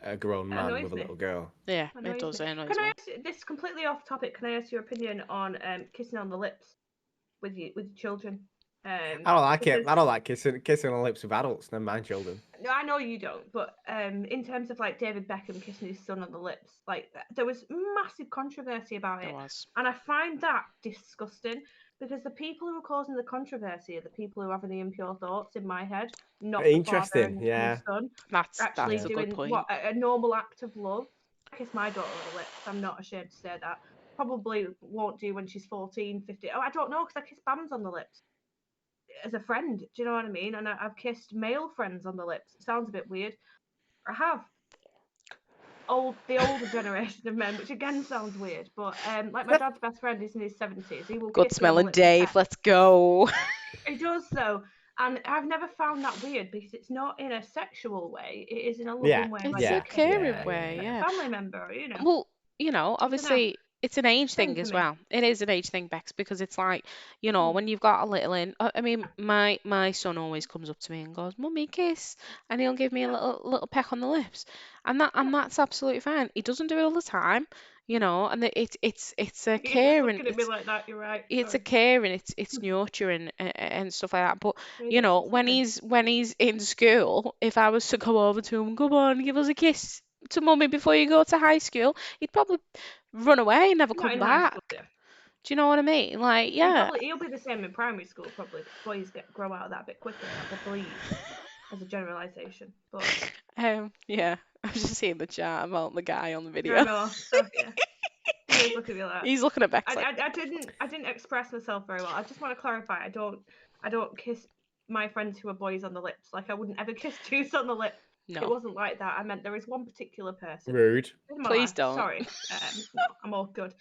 a grown man annoys with a me. little girl. Yeah, Annoys it does. me. It annoys Can I me. ask you, this is completely off topic? Can I ask your opinion on kissing on the lips with your children? I don't like it. because- I don't like kissing on the lips with adults. Never mind children. No, I know you don't, but in terms of like David Beckham kissing his son on the lips, like there was massive controversy about It it, was. and I find that disgusting because the people who are causing the controversy are the people who are having the impure thoughts in my head, not the father Interesting, and yeah. his son That's actually a doing good point. what a normal act of love. I kiss my daughter on the lips. I'm not ashamed to say that. Probably won't do when she's 14, 15. Oh, I don't know because I kiss Bams on the lips as a friend. Do you know what I mean? And I've kissed male friends on the lips. It sounds a bit weird. I have. The older generation of men, which again sounds weird, but like my dad's best friend is in his 70s. He will Good kiss me on the smelling lips and Dave. peck. Let's go. He does though, and I've never found that weird because it's not in a sexual way. It is in a loving Yeah, way, It's like yeah, a you kiss caring yeah, way, a yeah. family member, you know. Well, you know, obviously it's an age Same thing for as me. well. It is an age thing, Bex, because it's like, you know, when you've got a little in. I mean, my son always comes up to me and goes, "Mummy, kiss," and he'll give me a little peck on the lips, and that's absolutely fine. He doesn't do it all the time, you know, and it's a You're just caring. looking at me like that. You're right. It's a Sorry. caring, it's nurturing and stuff like that. But It you is, know, it's when caring. he's in school, if I was to go over to him, come on, give us a kiss to mummy before you go to high school, he'd probably run away and never Not come in high back. school, yeah. Do you know what I mean? Like, yeah. He'll be the same in primary school probably. Boys grow out of that a bit quicker, I believe, as a generalisation. But Yeah. I was just seeing the chat about the guy on the I video. know. So, yeah. He is looking at me like that. He's looking at Bex like, I didn't express myself very well. I just want to clarify. I don't kiss my friends who are boys on the lips. Like I wouldn't ever kiss Duce on the lip. It no, wasn't like that. I meant there is one particular person. Rude. in my please life. don't. Sorry. No, I'm all good.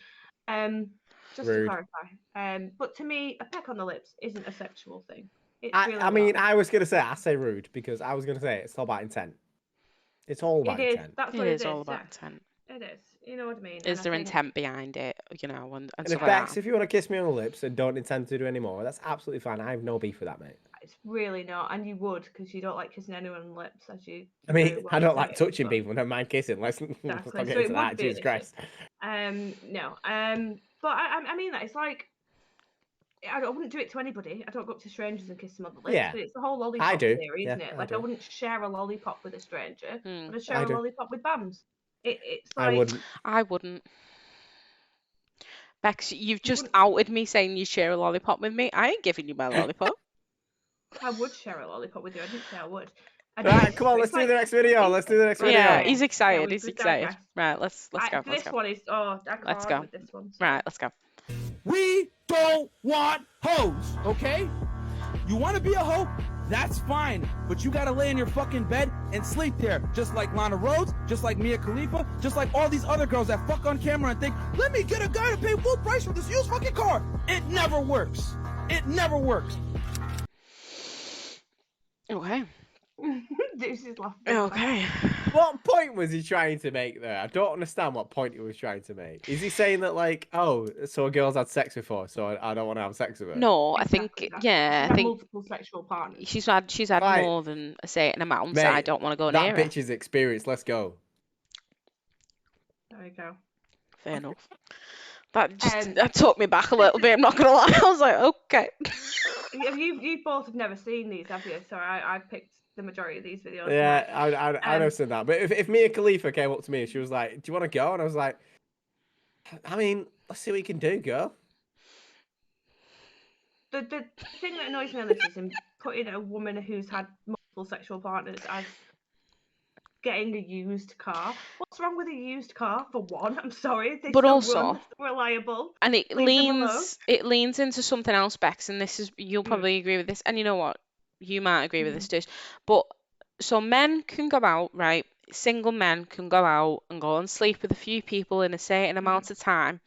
Just to Rude. clarify. But to me, a peck on the lips isn't a sexual thing. It's I really mean, not. I was gonna say I say rude because I was gonna say it's all about intent. It's all about It is. intent. That's It what is it all is. about Yeah. intent. It is. You know what I mean? Is And I there think- intent behind it, you know, and And stuff if like Bex, that? if you want to kiss me on the lips and don't intend to do any more, that's absolutely fine. I have no beef with that, mate. It's really not, and you would because you don't like kissing anyone on the lips, as you. I mean, very well I don't like say, touching but- people. Never mind kissing. Let's not Exactly. get So into it would that. be an Jesus issue. Christ. No. But I mean that it's like I wouldn't do it to anybody. I don't go up to strangers and kiss them on the lips. Yeah. But it's the whole lollipop do. theory, Yeah, isn't it? I Like I do. wouldn't share a lollipop with a stranger, Hmm. but I'd share I a do. lollipop with Bams. It's I like wouldn't. I wouldn't. Bex, you've just wouldn't- outed me saying you share a lollipop with me. I ain't giving you my lollipop. I would share a lollipop with you. I didn't say I would. Right, come on, let's do the next video. Let's do the next video. Yeah, yeah. he's excited. we He's could excited. digress. Right, let's go. Let's This go. one is I Let's can't go. with this one. so- Right, let's go. We don't want hoes, okay? You want to be a hoe? That's fine. But you got to lay in your fucking bed and sleep there. Just like Lana Rhodes, just like Mia Khalifa, just like all these other girls that fuck on camera and think, let me get a guy to pay full price for this used fucking car. It never works. It never works. Okay. Duce is laughing. at that. Okay. What point was he trying to make there? I don't understand what point he was trying to make. Is he saying that like, oh, so a girl's had sex before, so I don't want to have sex with her? No, I think Exactly that. yeah, She's I had think multiple sexual partners. she's had Right. more than a certain amount. So I Mate, don't want to go that near her. bitch is experienced. Let's go. There you go. Fair enough. That just Um, that took me back a little bit. I'm not gonna lie. I was like, okay. You both have never seen these, have you? So I picked the majority of these videos. Yeah, myself. I understand that. But if Mia Khalifa came up to me and she was like, "Do you want to go?" and I was like, "I mean, let's see what you can do, girl." The thing that annoys me on this is him putting a woman who's had multiple sexual partners as getting a used car. What's wrong with a used car? For one, I'm sorry, they But still also- run, they're reliable. And it Leave them alone. leans into something else, Bex, and this is you'll probably agree with this. And you know what? You might agree with this too. But so men can go out, right? Single men can go out and go and sleep with a few people in a certain amount of time,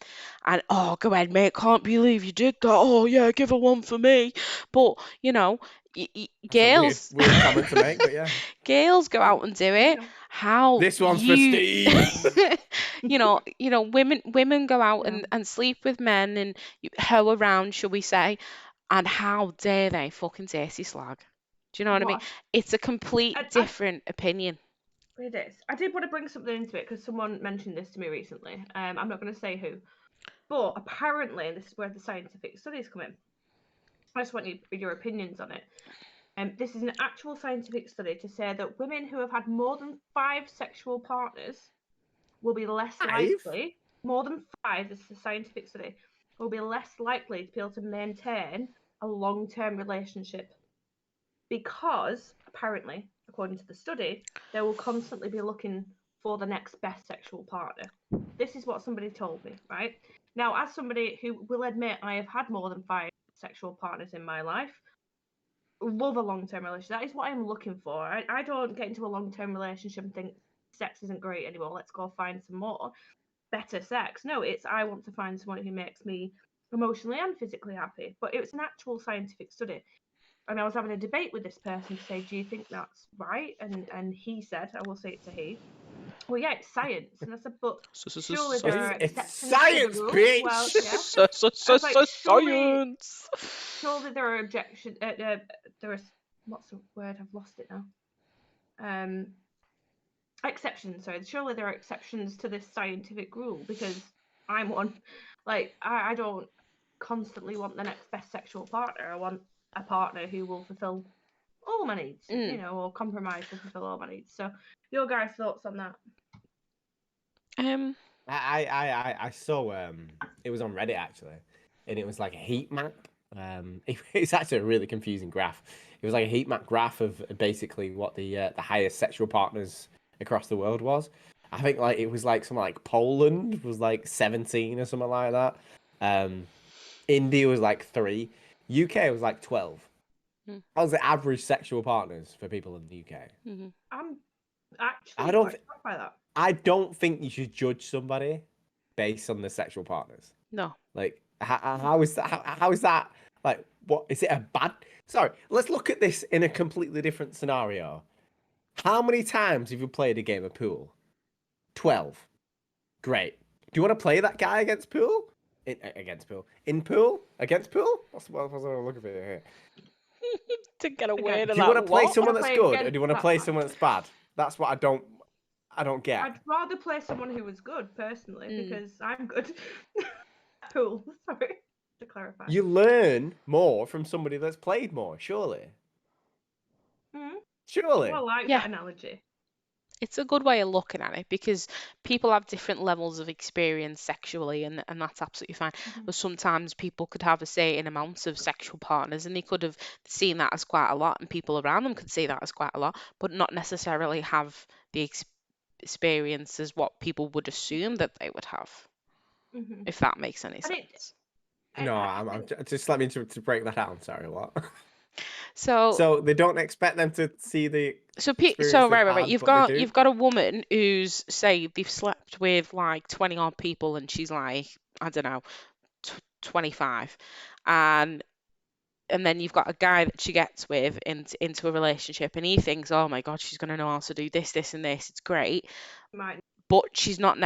and oh, go ahead, mate, can't believe you did that. Oh yeah, give her one for me. But you know, girls, Weird comment to make, but yeah. girls go out and do it. Yeah. How This one's for you Steve. you know, women go out Yeah. and sleep with men and hoe around, shall we say, and how dare they fucking dirty slag? Do you know what I mean? What? It's a complete I- different opinion. It is. I did want to bring something into it because someone mentioned this to me recently. I'm not going to say who, but apparently, and this is where the scientific studies come in. I just want your opinions on it. This is an actual scientific study to say that women who have had more than 5 sexual partners will be less 5? likely. More than 5. This is a scientific study. Will be less likely to be able to maintain a long-term relationship because apparently, according to the study, they will constantly be looking for the next best sexual partner. This is what somebody told me, right? Now, as somebody who will admit I have had more than 5 sexual partners in my life, love a long-term relationship. That is what I'm looking for. I don't get into a long-term relationship and think sex isn't great anymore. Let's go find some more better sex. No, it's I want to find someone who makes me emotionally and physically happy. But it was an actual scientific study. And I was having a debate with this person to say, do you think that's right? And he said, I will say it to he, well, yeah, it's science. And I said, but surely there are It's exceptions science, to the rule. bitch. Well, yeah. I was like, Science. Surely there are objections. There is, what's the word? I've lost it now. Exceptions. Sorry. Surely there are exceptions to this scientific rule because I'm one. Like I don't constantly want the next best sexual partner. I want a partner who will fulfill all my needs, you know, or compromise to fulfill all my needs. So, your guys' thoughts on that? I saw it was on Reddit actually, and it was like a heat map. It's actually a really confusing graph. It was like a heat map graph of basically what the highest sexual partners across the world was. I think like it was like something like Poland was like 17 or something like that. India was like 3. UK was like 12. That was the average sexual partners for people in the UK. I'm actually I don't quite shocked by that. I don't think you should judge somebody based on their sexual partners. No. Like, how is that? How is that? Like, what is it a bad? Sorry, let's look at this in a completely different scenario. How many times have you played a game of pool? 12. Great. Do you want to play that guy against pool? Against pool? In pool? Against pool? What's what I'm looking for here? To get a word Do of you want to that. play What? someone Wanna that's play good, or against do you want to that play bad? someone that's bad? That's what I don't get. I'd rather play someone who was good personally because I'm good. Cool. Sorry to clarify. You learn more from somebody that's played more, surely. Surely. Well, I like Yeah. that analogy. It's a good way of looking at it because people have different levels of experience sexually, and that's absolutely fine. But sometimes people could have a certain amount of sexual partners and they could have seen that as quite a lot, and people around them could see that as quite a lot, but not necessarily have the experience as what people would assume that they would have, if that makes any And it- sense. No, I'm just let me to break that down. Sorry, what? So So they don't expect them to see the experience so they've right. had, You've but they do? got a woman who's say they've slept with like 20 odd people, and she's like, I don't know, 25, and and then you've got a guy that she gets with into a relationship, and he thinks, oh my God, she's going to know how to do this, and this. It's great. Might. But she doesn't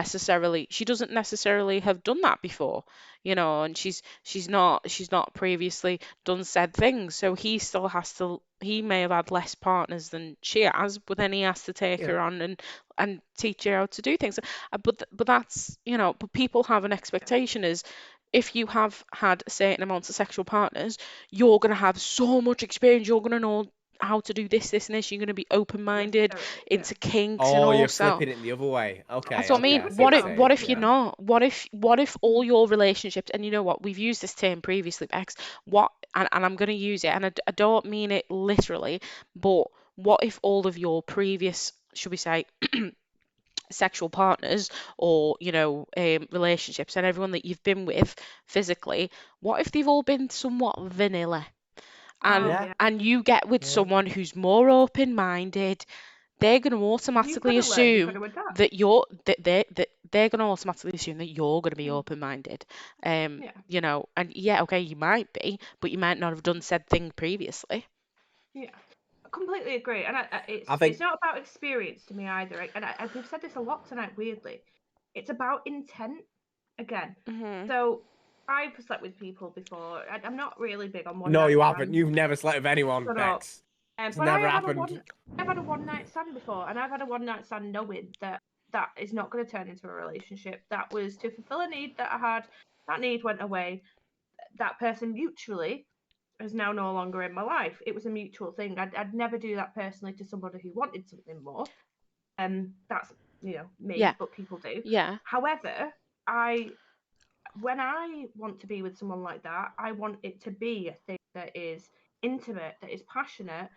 necessarily have done that before, and she's not previously done said things. So he may have had less partners than she has, but then he has to take her on and teach her how to do things. But that's, but people have an expectation is, if you have had a certain amount of sexual partners, you're going to have so much experience, you're going to know how to do this, and this. You're going to be open-minded into kinks and Oh, all you're sorts. flipping it the other way. Okay. That's what I mean. I see What you're if saying, what if you're yeah. not? What if all your relationships, and you know what, we've used this term previously, Bex. And I'm going to use it, and I don't mean it literally, but what if all of your previous, should we say, sexual partners, or relationships, and everyone that you've been with physically, what if they've all been somewhat vanilla, Yeah. and you get with someone who's more open-minded? They're going to automatically You've gotta learn, you've assume gotta adapt. that they're going to automatically assume that you're going to be open-minded. Yeah. And yeah, okay, you might be, but you might not have done said thing previously. Yeah, I completely agree. And I think- it's not about experience to me either. And we've said this a lot tonight, weirdly. It's about intent again. So I've slept with people before. I'm not really big on one No, night you stands. haven't. You've never slept with anyone, Shut up. Bex. But never I've happened. had a one night stand before, and I've had a one night stand knowing that is not going to turn into a relationship. That was to fulfill a need that I had. That need went away. That person mutually is now no longer in my life. It was a mutual thing. I'd never do that personally to somebody who wanted something more. That's me, Yeah. but people do. Yeah. However, when I want to be with someone like that, I want it to be a thing that is intimate, that is passionate.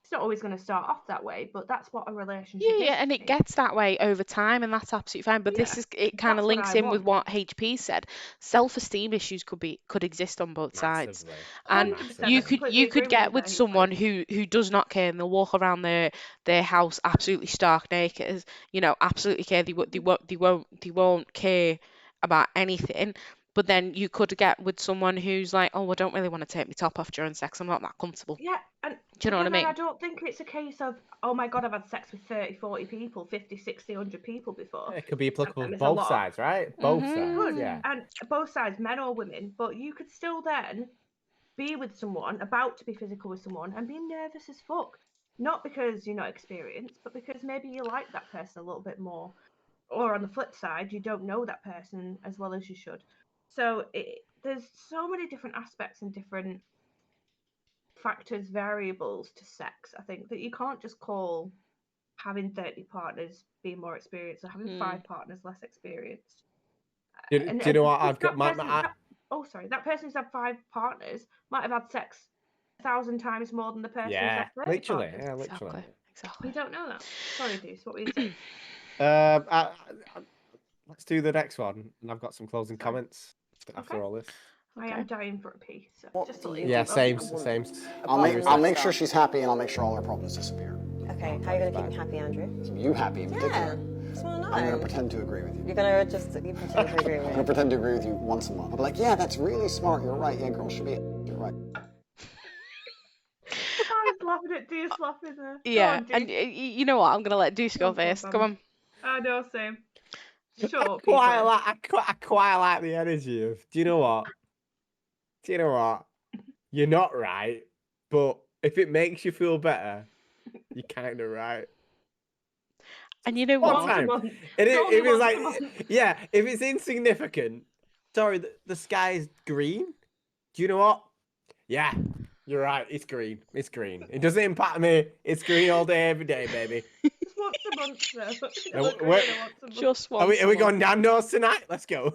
It's not always going to start off that way, but that's what a relationship is. Yeah, and to it me. gets that way over time, and that's absolutely fine. But it kind of That's what links I in with want. what HP said. Self-esteem issues could exist on both sides, Massively. and 100%, I you completely could agree with get you with there, someone who does not care, and they'll walk around their house absolutely stark naked. Absolutely care. They won't care about anything. But then you could get with someone who's like, oh, I don't really want to take my top off during sex. I'm not that comfortable. Yeah, and Do you know what I again, mean? I don't think it's a case of, oh my God, I've had sex with 30, 40 people, 50, 60, 100 people before. It could be applicable And to it's a both lot. sides, right? Both Mhm. sides, Good. yeah. And both sides, men or women, but you could still then be with someone, about to be physical with someone, and be nervous as fuck. Not because you're not experienced, but because maybe you like that person a little bit more. Or on the flip side, you don't know that person as well as you should. So there's so many different aspects and different factors, variables to sex, I think, that you can't just call having 30 partners being more experienced or having 5 partners less experienced. Do you know what? I've got that person who's had 5 partners might have had sex 1,000 times more than the person who's had 30 literally. partners. Yeah, literally. Exactly. You don't know that. Sorry, Duce, what were you saying? Let's do the next one, and I've got some closing Sorry. comments after all this. I am dying for a pee, so just to let you Yeah, know. same. I'll make sure she's happy, and I'll make sure all her problems disappear. Okay, how are you gonna keep me happy, Andrew? Keep you happy in particular. Just wanna know. I'm gonna pretend to agree with you. You're gonna just you pretend to agree I'm with gonna me. pretend to agree with you once a month. I'll be like, yeah, that's really smart. You're right. Yeah, girls should be. You're right. I was laughing at Duce laughing there. Go Yeah, on, and Duce. you know what? I'm gonna let Duce go Go on, first. Come on. I know, same. Shut I up, people. quite like the energy of. Do you know what? You're not right, but if it makes you feel better, you're kind of right. And you know One what? time. month. If Only it's once a like, month. yeah, if it's insignificant. Sorry, the sky's green. Do you know what? Yeah, you're right. It's green. It's green. It doesn't impact me. It's green all day, every day, baby. Just once a month, though. No, Look, wait. really once a month. Just Are once. we going Nando's tonight? Let's go.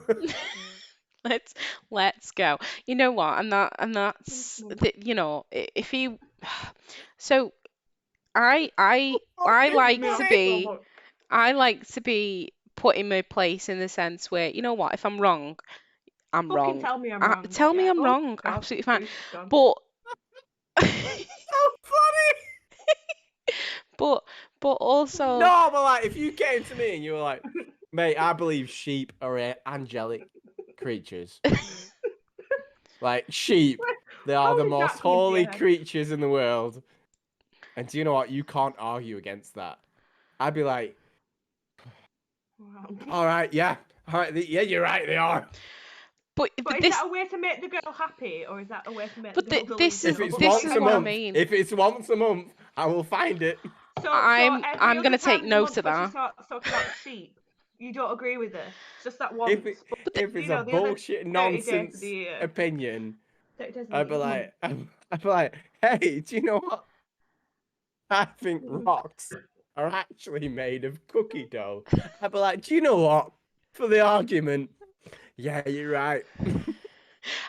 Let's go. You know what? That's if he. So I like Me to off be so much. I like to be put in my place, in the sense where, you know what, if I'm wrong, I'm Fucking wrong. tell me I'm wrong. Tell me Yeah. I'm Oh, wrong. God, Absolutely fine. Duce is gone. But So funny. but also No, but like, if you came to me and you were like, mate, I believe sheep are angelic creatures. Like sheep. They are How the does that most give you holy a- creatures in the world. And do you know what? You can't argue against that. I'd be like, Wow. all right, yeah. All right, yeah, you're right, they are. But But is this that a way to make the girl happy, or is that a way to make But the girl thi- delete this it? is- If it's this once is a what I month, mean. if it's once a month, I will find it. So I'm every gonna other take time in the note month of when she that. starts talking about sheep, you don't agree with her. It's just that once. If it, But, if it's you know, a the other bullshit 30 days nonsense of the year. opinion, 30 days of the I'd be year, come on. like, I'd be like, hey, do you know what? I think rocks are actually made of cookie dough. I'd be like, do you know what? For the argument, yeah, you're right.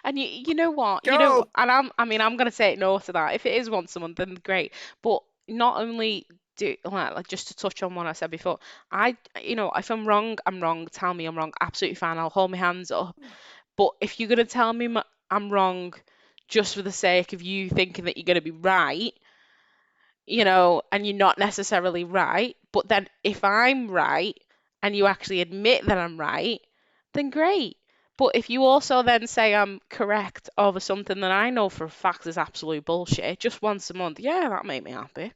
And you know what? Go. And I'm gonna take no to that. If it is once a month, then great. But not only do like just to touch on what I said before, if I'm wrong, I'm wrong. Tell me I'm wrong. Absolutely fine. I'll hold my hands up. But if you're gonna tell me I'm wrong, just for the sake of you thinking that you're gonna be right, and you're not necessarily right, but then if I'm right and you actually admit that I'm right, then great. But if you also then say I'm correct over something that I know for a fact is absolute bullshit, just once a month, yeah, that make me happy.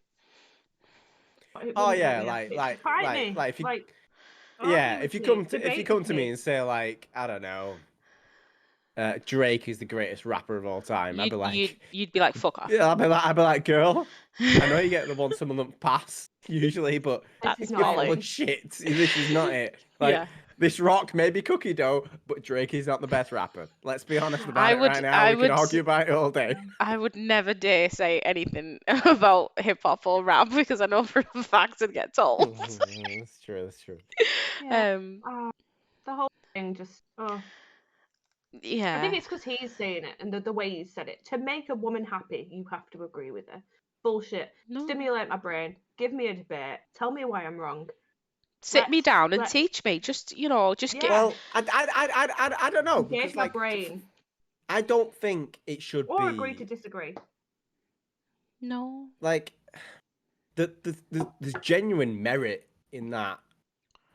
It Oh wouldn't make yeah, me like happy. like Fight like me. like if you argue if with you me, come to debate with me me. and say like, I don't know, Drake is the greatest rapper of all time, I'd be like, You'd be like, fuck off. yeah, I'd be like, girl, I know you get the once a month pass usually, but This That's is you're not full it. of shit. This is not it. Like, Yeah. this rock may be cookie dough, but Drake is not the best rapper. Let's be honest about I it would right now. I We can would argue about it all day. I would never dare say anything about hip hop or rap because I know for a fact I'd get told. That's true. That's true. Yeah. Um, The whole thing just. Oh. I yeah. think it's because he's saying it and the way he said it. To make a woman happy, you have to agree with her. Bullshit. No. Stimulate my brain. Give me a debate. Tell me why I'm wrong. Sit me down and let's- teach me. Just get. Yeah. Well, I don't know because Engage my like brain. I don't think it should Or be agree to disagree. No. like there's genuine merit in that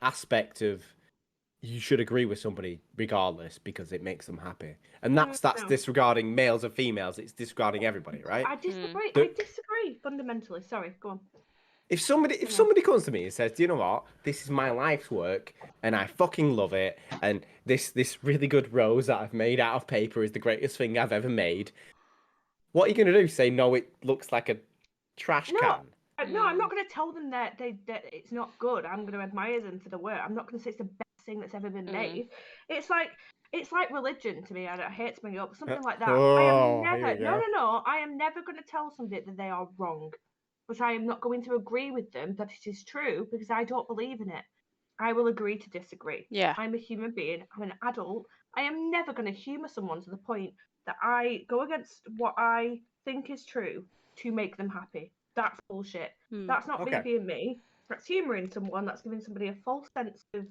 aspect of you should agree with somebody regardless because it makes them happy, and that's No. disregarding males and females. It's disregarding everybody, right? I disagree. The- I disagree fundamentally. Sorry, go on. If somebody comes to me and says, "Do you know what? This is my life's work, and I fucking love it, and this really good rose that I've made out of paper is the greatest thing I've ever made," what are you gonna do? Say no? It looks like a trash No. can. No, I'm not going to tell them that it's not good. I'm going to admire them for the work. I'm not going to say it's the best thing that's ever been made. It's like religion to me. I hate to bring it up, something like that. Oh, I am here we never. go. No. I am never going to tell somebody that they are wrong, but I am not going to agree with them that it is true because I don't believe in it. I will agree to disagree. Yeah. I'm a human being. I'm an adult. I am never going to humour someone to the point that I go against what I think is true to make them happy. That's bullshit. That's not me Okay. being me. That's humouring someone. That's giving somebody a false sense of,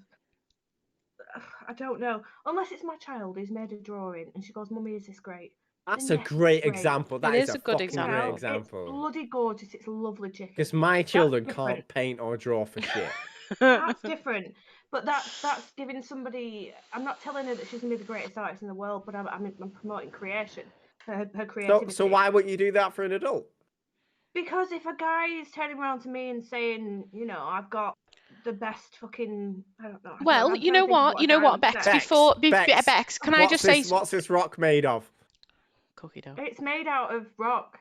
I don't know. Unless it's my child who's made a drawing and she goes, "Mummy, is this great?" That's Then a yes, great it's great. example. That It is is a a good fucking great example. It's example. bloody gorgeous. It's lovely chicken. Because my children different. can't paint or draw for shit. That's different. But that's giving somebody. I'm not telling her that she's gonna be the greatest artist in the world, but I'm promoting creation, her creativity. So why wouldn't you do that for an adult? Because if a guy is turning around to me and saying, I've got the best fucking, I don't know. Well, I'm you trying know to think of what? You a know guy what, would Bex? say. Bex, can I just say what's this rock made of? cookie dough? It's made out of rock.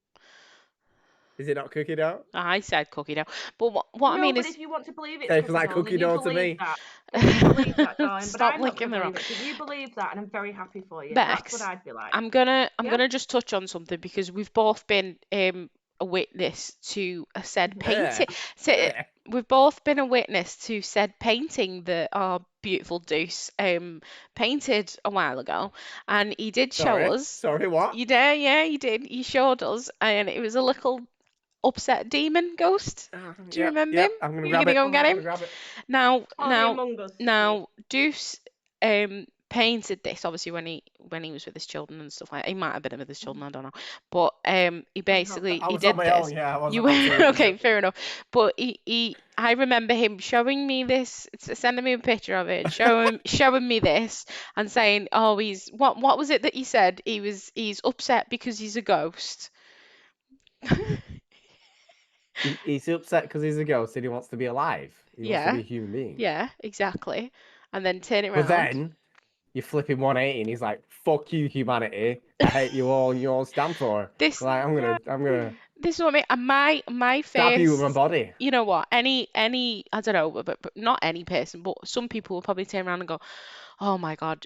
Is it not cookie dough? I said cookie dough, but what I No, mean but is, if you want to believe it's Tastes cookie like dough, cookie then you dough to believe me. that. Then you believe that, darling. But Stop I'm not licking gonna the believe rock. it. But you believe that, and I'm very happy for you. Bex, That's what I'd be like. I'm gonna Yeah? just touch on something because we've both been a witness to a said painting. We've both been a witness to said painting that our beautiful Duce painted a while ago, and he did show us. Sorry, what? You did, yeah, you did. You showed us, and it was a little upset demon ghost. Do you remember him? I'm gonna You're grab gonna it. go and get I'm him? gonna grab it. Only Among Us. Now, Deuce painted this obviously when he was with his children and stuff like that. He might have been with his children, I don't know. But he basically I he was on did my this. own, yeah. I You wasn't were absolutely okay, joking. fair enough. But I remember him showing me this, sending me a picture of it, showing me this, and saying, "Oh, he's what was it that he said? He's upset because he's a ghost." He's upset because he's a ghost and he wants to be alive. He wants to be Yeah, a human being. yeah, exactly. And then turn it But around. then you flip him 180 and he's like, "Fuck you, humanity! I hate you all, and you all stand for." This Like I'm gonna this is what I mean. And my stab you with my face, body. you know what? Any I don't know, but not any person, but some people will probably turn around and go, "Oh my God,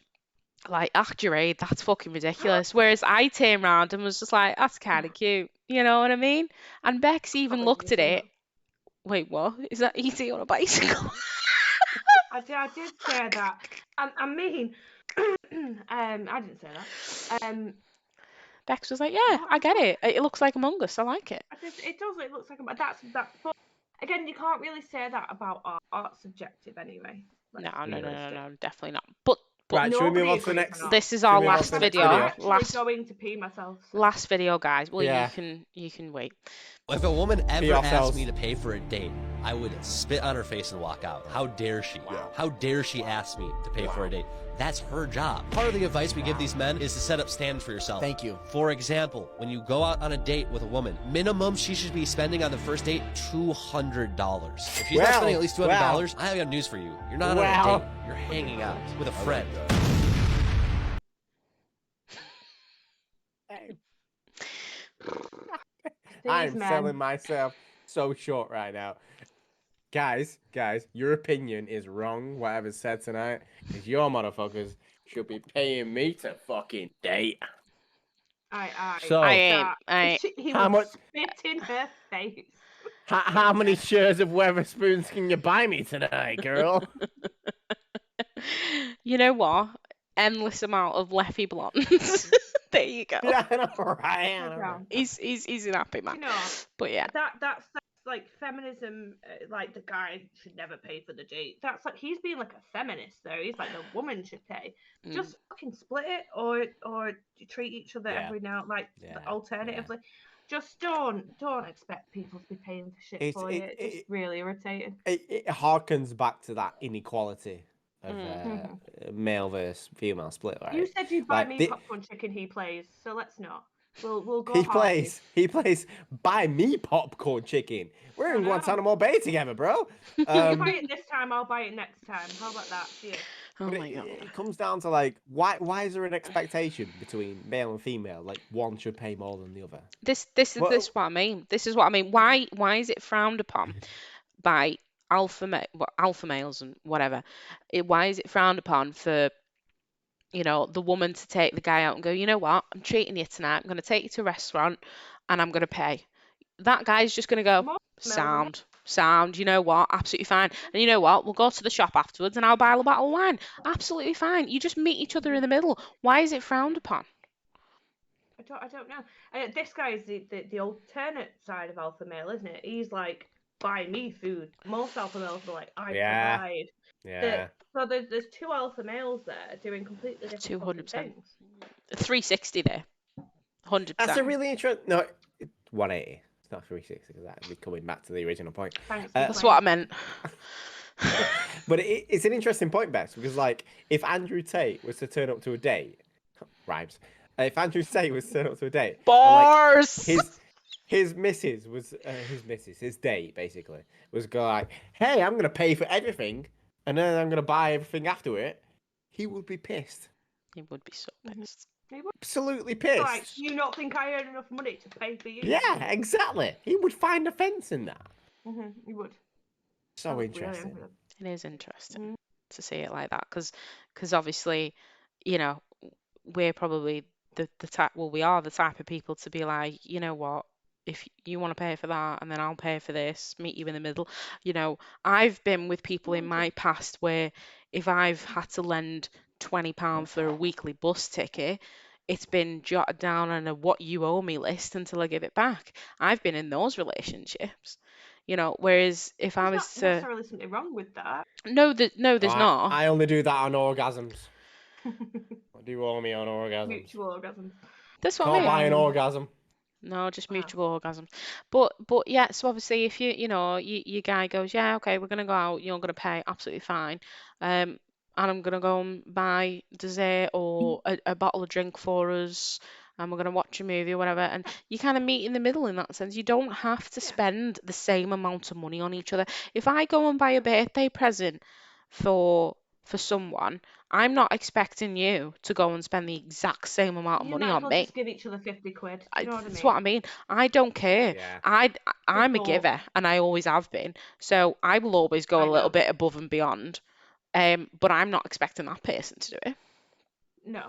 like act your age, that's fucking ridiculous." Whereas I turned around and was just like, "That's kind of cute," you know what I mean? And Bex even looked at it. Wait, what? Is that easy on a bicycle? I did say that. I mean, I didn't say that. Bex was like, "Yeah, What? I get it. It looks like Among Us. I like it." It does. It looks like that's that. But again, you can't really say that about art. Art's subjective anyway. Let's No, be no, no, no, realistic. no, definitely not. But Right, should we move Nobody on to the agrees next? on art. this is should our we move on to last the next video. I'm actually Last going to pee myself. So. last video, guys. Well, Yeah. you can wait. If a woman ever yourselves. asked me to pay for a date, I would spit on her face and walk out. How dare she? How dare she ask me to pay for a date? That's her job. Part of the advice we give these men is to set up standards for yourself. Thank you. For example, when you go out on a date with a woman, minimum she should be spending on the first date $200. If she's not Well, spending at least $200, I have news for you. You're not on a Well. date. You're hanging out with a friend. I'm men. selling myself so short right now. Guys, your opinion is wrong, whatever's said tonight, because your motherfuckers should be paying me to fucking date. So, He how would much- spit in her face. how many shares of Weatherspoons can you buy me tonight, girl? You know what? Endless amount of Leffy blondes. There you go. Yeah, I know, right? I know. Down. He's an happy man. You know, But yeah, that's like feminism. Like the guy should never pay for the date. That's like he's being like a feminist though. He's like the woman should pay. Mm. Just fucking split it or treat each other Yeah. every now like Yeah, alternatively. Just don't expect people to be paying for shit for you. It's just really irritating. It harkens back to that inequality of Mhm. male versus female split, right? You said you'd buy Like, me the- popcorn chicken. He plays, so let's not. We'll go. He plays buy me popcorn chicken. We're in I know. Guantanamo Bay together, bro. You buy it this time, I'll buy it next time. How about that? See ya. oh But my God. it comes down to like why is there an expectation between male and female? Like one should pay more than the other. This is Well- what I mean. This is what I mean. Why is it frowned upon by alpha males and whatever? Why is it frowned upon for the woman to take the guy out and go, "You know what? I'm treating you tonight. I'm going to take you to a restaurant and I'm going to pay." That guy's just going to go, Most males sound, you know what? Absolutely fine. And you know what? We'll go to the shop afterwards and I'll buy a bottle of wine. Absolutely fine. You just meet each other in the middle. Why is it frowned upon? I don't know. This guy is the alternate side of alpha male, isn't it? He's like, buy me food. Most alpha males are like, I Yeah. provide. Yeah. So there's two alpha males there doing completely different fucking 200%. things. 360 there. 100%. That's a really interesting. No, 180. It's not 360 because that would be coming back to the original point. Thanks. That's what I meant. But it's an interesting point, Bex, because like if Andrew Tate was to turn up to a date, rhymes. If Andrew Tate was to turn up to a date, and, Bars! like, his missus was his date basically was go like, hey, I'm gonna pay for everything, and then I'm gonna buy everything after it. He would be pissed. He would be so pissed. Absolutely pissed. Like, you not think I earn enough money to pay for you? Yeah, exactly. He would find offence in that. You would. So That was interesting. brilliant. It is interesting Mm. to see it like that because obviously, we're probably the type. Well, we are the type of people to be like, you know what? If you want to pay for that, and then I'll pay for this, meet you in the middle. I've been with people in my past where if I've had to lend £20 for a weekly bus ticket, it's been jotted down on a what you owe me list until I give it back. I've been in those relationships. Whereas if I There's was not to necessarily something wrong with that. no, there's not. I only do that on orgasms. Do you owe me on orgasms? Mutual orgasms. That's what I Can't mean. buy an orgasm. No, just Wow. mutual orgasms. But yeah, so obviously if your guy goes, yeah, okay, we're gonna go out, you're gonna pay, absolutely fine. And I'm gonna go and buy dessert or a bottle of drink for us, and we're gonna watch a movie or whatever, and you kind of meet in the middle in that sense. You don't have to spend the same amount of money on each other. If I go and buy a birthday present for someone, I'm not expecting you to go and spend the exact same amount of You money might as on well me. just give each other 50 quid. Do you know what I That's mean? what I mean. I don't care. Yeah. I'm a thought. giver, and I always have been. So I will always go I a little know. bit above and beyond. But I'm not expecting that person to do it. No.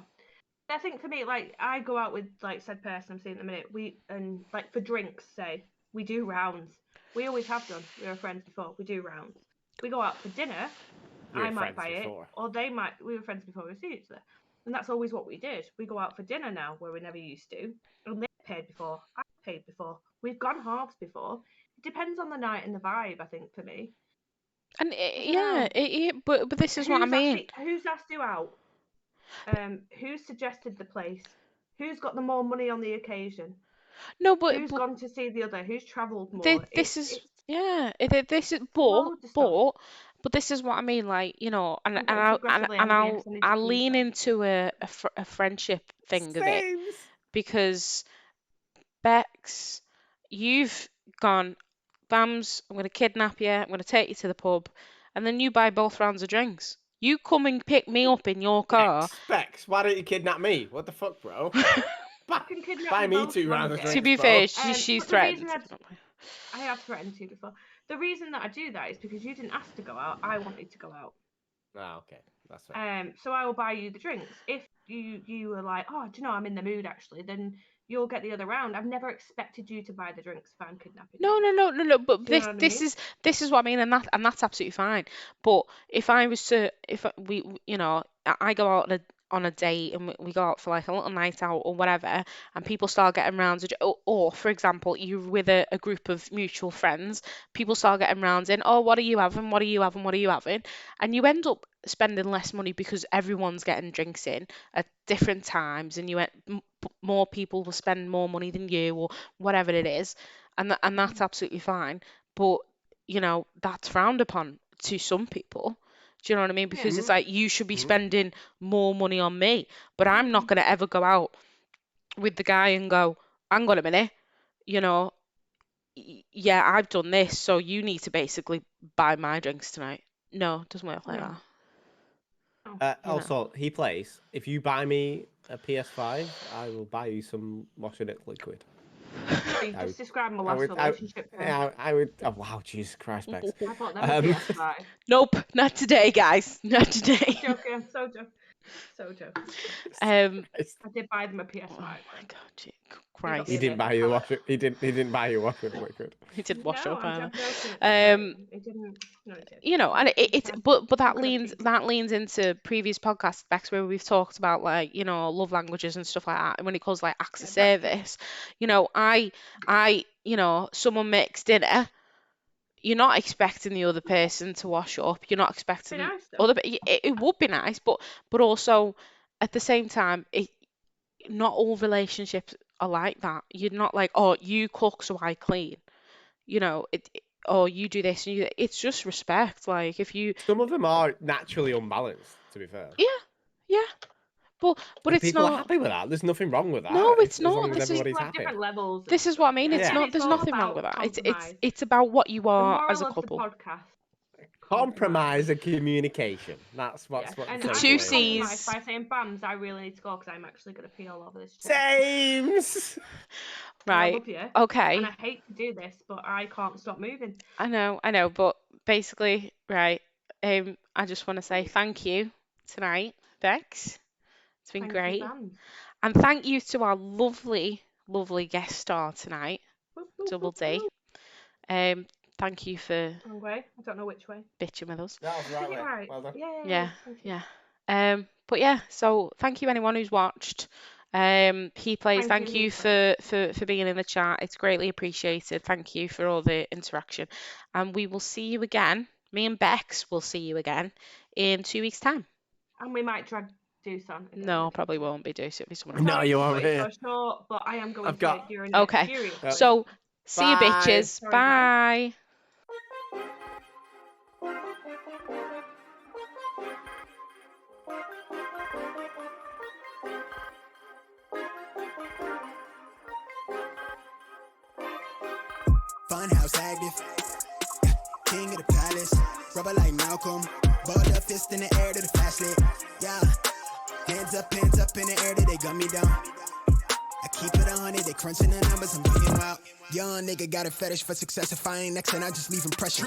I think for me, like, I go out with, like, said person I'm seeing at the minute, and like, for drinks, say, we do rounds. We always have done. We were friends before. We do rounds. We go out for dinner. We were I might friends buy before. it, or they might. We were friends before we see each other. And that's always what we did. We go out for dinner now, where we never used to. And they paid before. I paid before. We've gone halves before. It depends on the night and the vibe, I think, for me. And know. but this is what I mean. Who's asked you out? Who's suggested the place? Who's got the more money on the occasion? No, but Who's gone to see the other? Who's travelled more? this is this is loads of stuff. but this is what I mean. Like, and I'm getting progressively envious. I need to I'll pee, lean so. into a friendship thing of it, Sames. because Bex, you've gone, Bams, I'm going to kidnap you, I'm going to take you to the pub, and then you buy both rounds of drinks. You come and pick me up in your car. Specs, why don't you kidnap me? What the fuck, bro? I can kidnap Buy you me both 2 one rounds of day. drinks, To be bro. fair, she's But the reason threatened. I have threatened you before. The reason that I do that is because you didn't ask to go out. I wanted to go out. Ah, okay. That's right. So I will buy you the drinks. If you were like, oh, do you know, I'm in the mood actually, then you'll get the other round. I've never expected you to buy the drinks if I'm kidnapping No, you. no. But Do you know what I mean? this is what I mean, and that's absolutely fine. But if I was to, if we, I go out on a date and we go out for like a little night out or whatever, and people start getting rounds, or for example, you're with a group of mutual friends, people start getting rounds in. Oh, what are you having? What are you having? What are you having? And you end up spending less money because everyone's getting drinks in at different times, and more people will spend more money than you, or whatever it is, and that's absolutely fine. But that's frowned upon to some people. Do you know what I mean? Because it's like, you should be spending more money on me, but I'm not gonna ever go out with the guy and go, hang on a minute, yeah, I've done this, so you need to basically buy my drinks tonight. No, it doesn't work like No. that. Also, he plays. If you buy me a PS5, I will buy you some washing it liquid. You just described my I last would, relationship. I would. Oh, wow, Jesus Christ, Bex. I bought them a PS5. Nope, not today, guys. Not today. I'm joking. I'm so joking. So joking. I did buy them a PS5. Oh my God, Christ. He didn't buy you the washer. He didn't buy you washing liquid. He did wash No, up. I'm joking. It didn't. No, it did. And it's but that I'm gonna leans into previous podcasts, Bex, where we've talked about, like, love languages and stuff like that. And when it comes like acts of service, someone makes dinner, you're not expecting the other person to wash up. You're not expecting nice, though. it would be nice, but also at the same time, not all relationships are like that. You're not like, oh, you cook so I clean. Or you do this and it's just respect. Like, if you, Some of them are naturally unbalanced, to be fair. yeah, but If it's people not. are happy with that, there's nothing wrong with that. No, it's as not. long as This is everybody's Like happy. different levels. This is what I mean. It's Yeah. not. It's There's all nothing wrong with about that. compromise. It's about what you The are moral as a of couple. the podcast. Compromise and communication. That's Yeah. what And The I two did compromise Cs. by saying, Bams, I really need to go because I'm actually going to pee all over this chair. Sames. And I Right. love you. Okay. And I hate to do this, but I can't stop moving. I know, but basically, right. I just want to say thank you tonight, Bex. It's been Thank great. you, Bams. And thank you to our lovely, lovely guest star tonight, Double D. Thank you for Wrong way. I don't know which way. bitching with us. That was the right Is it way. right? Well done. Yeah. Thank you. Yeah. But yeah, so thank you anyone who's watched. He plays. Thank you for being in the chat. It's greatly appreciated. Thank you for all the interaction, and we will see you again. Me and Bex will see you again in 2 weeks' time. And we might drag Duce on. again No, with probably Duce. won't be Duce. It'll be someone No, else. you Sorry won't to cut be. it so short, but I am going I've to got- it during Okay. the Furious. Yep. So, see you Bye. bitches. Sorry, guys. Bye. Funhouse active, king of the palace, rubber like Malcolm, ball up fist in the air to the flashlight, yeah, hands up in the air that they gun me down, I keep it 100, they crunching the numbers, I'm getting wild, young nigga got a fetish for success, if I ain't next and I just leave impression.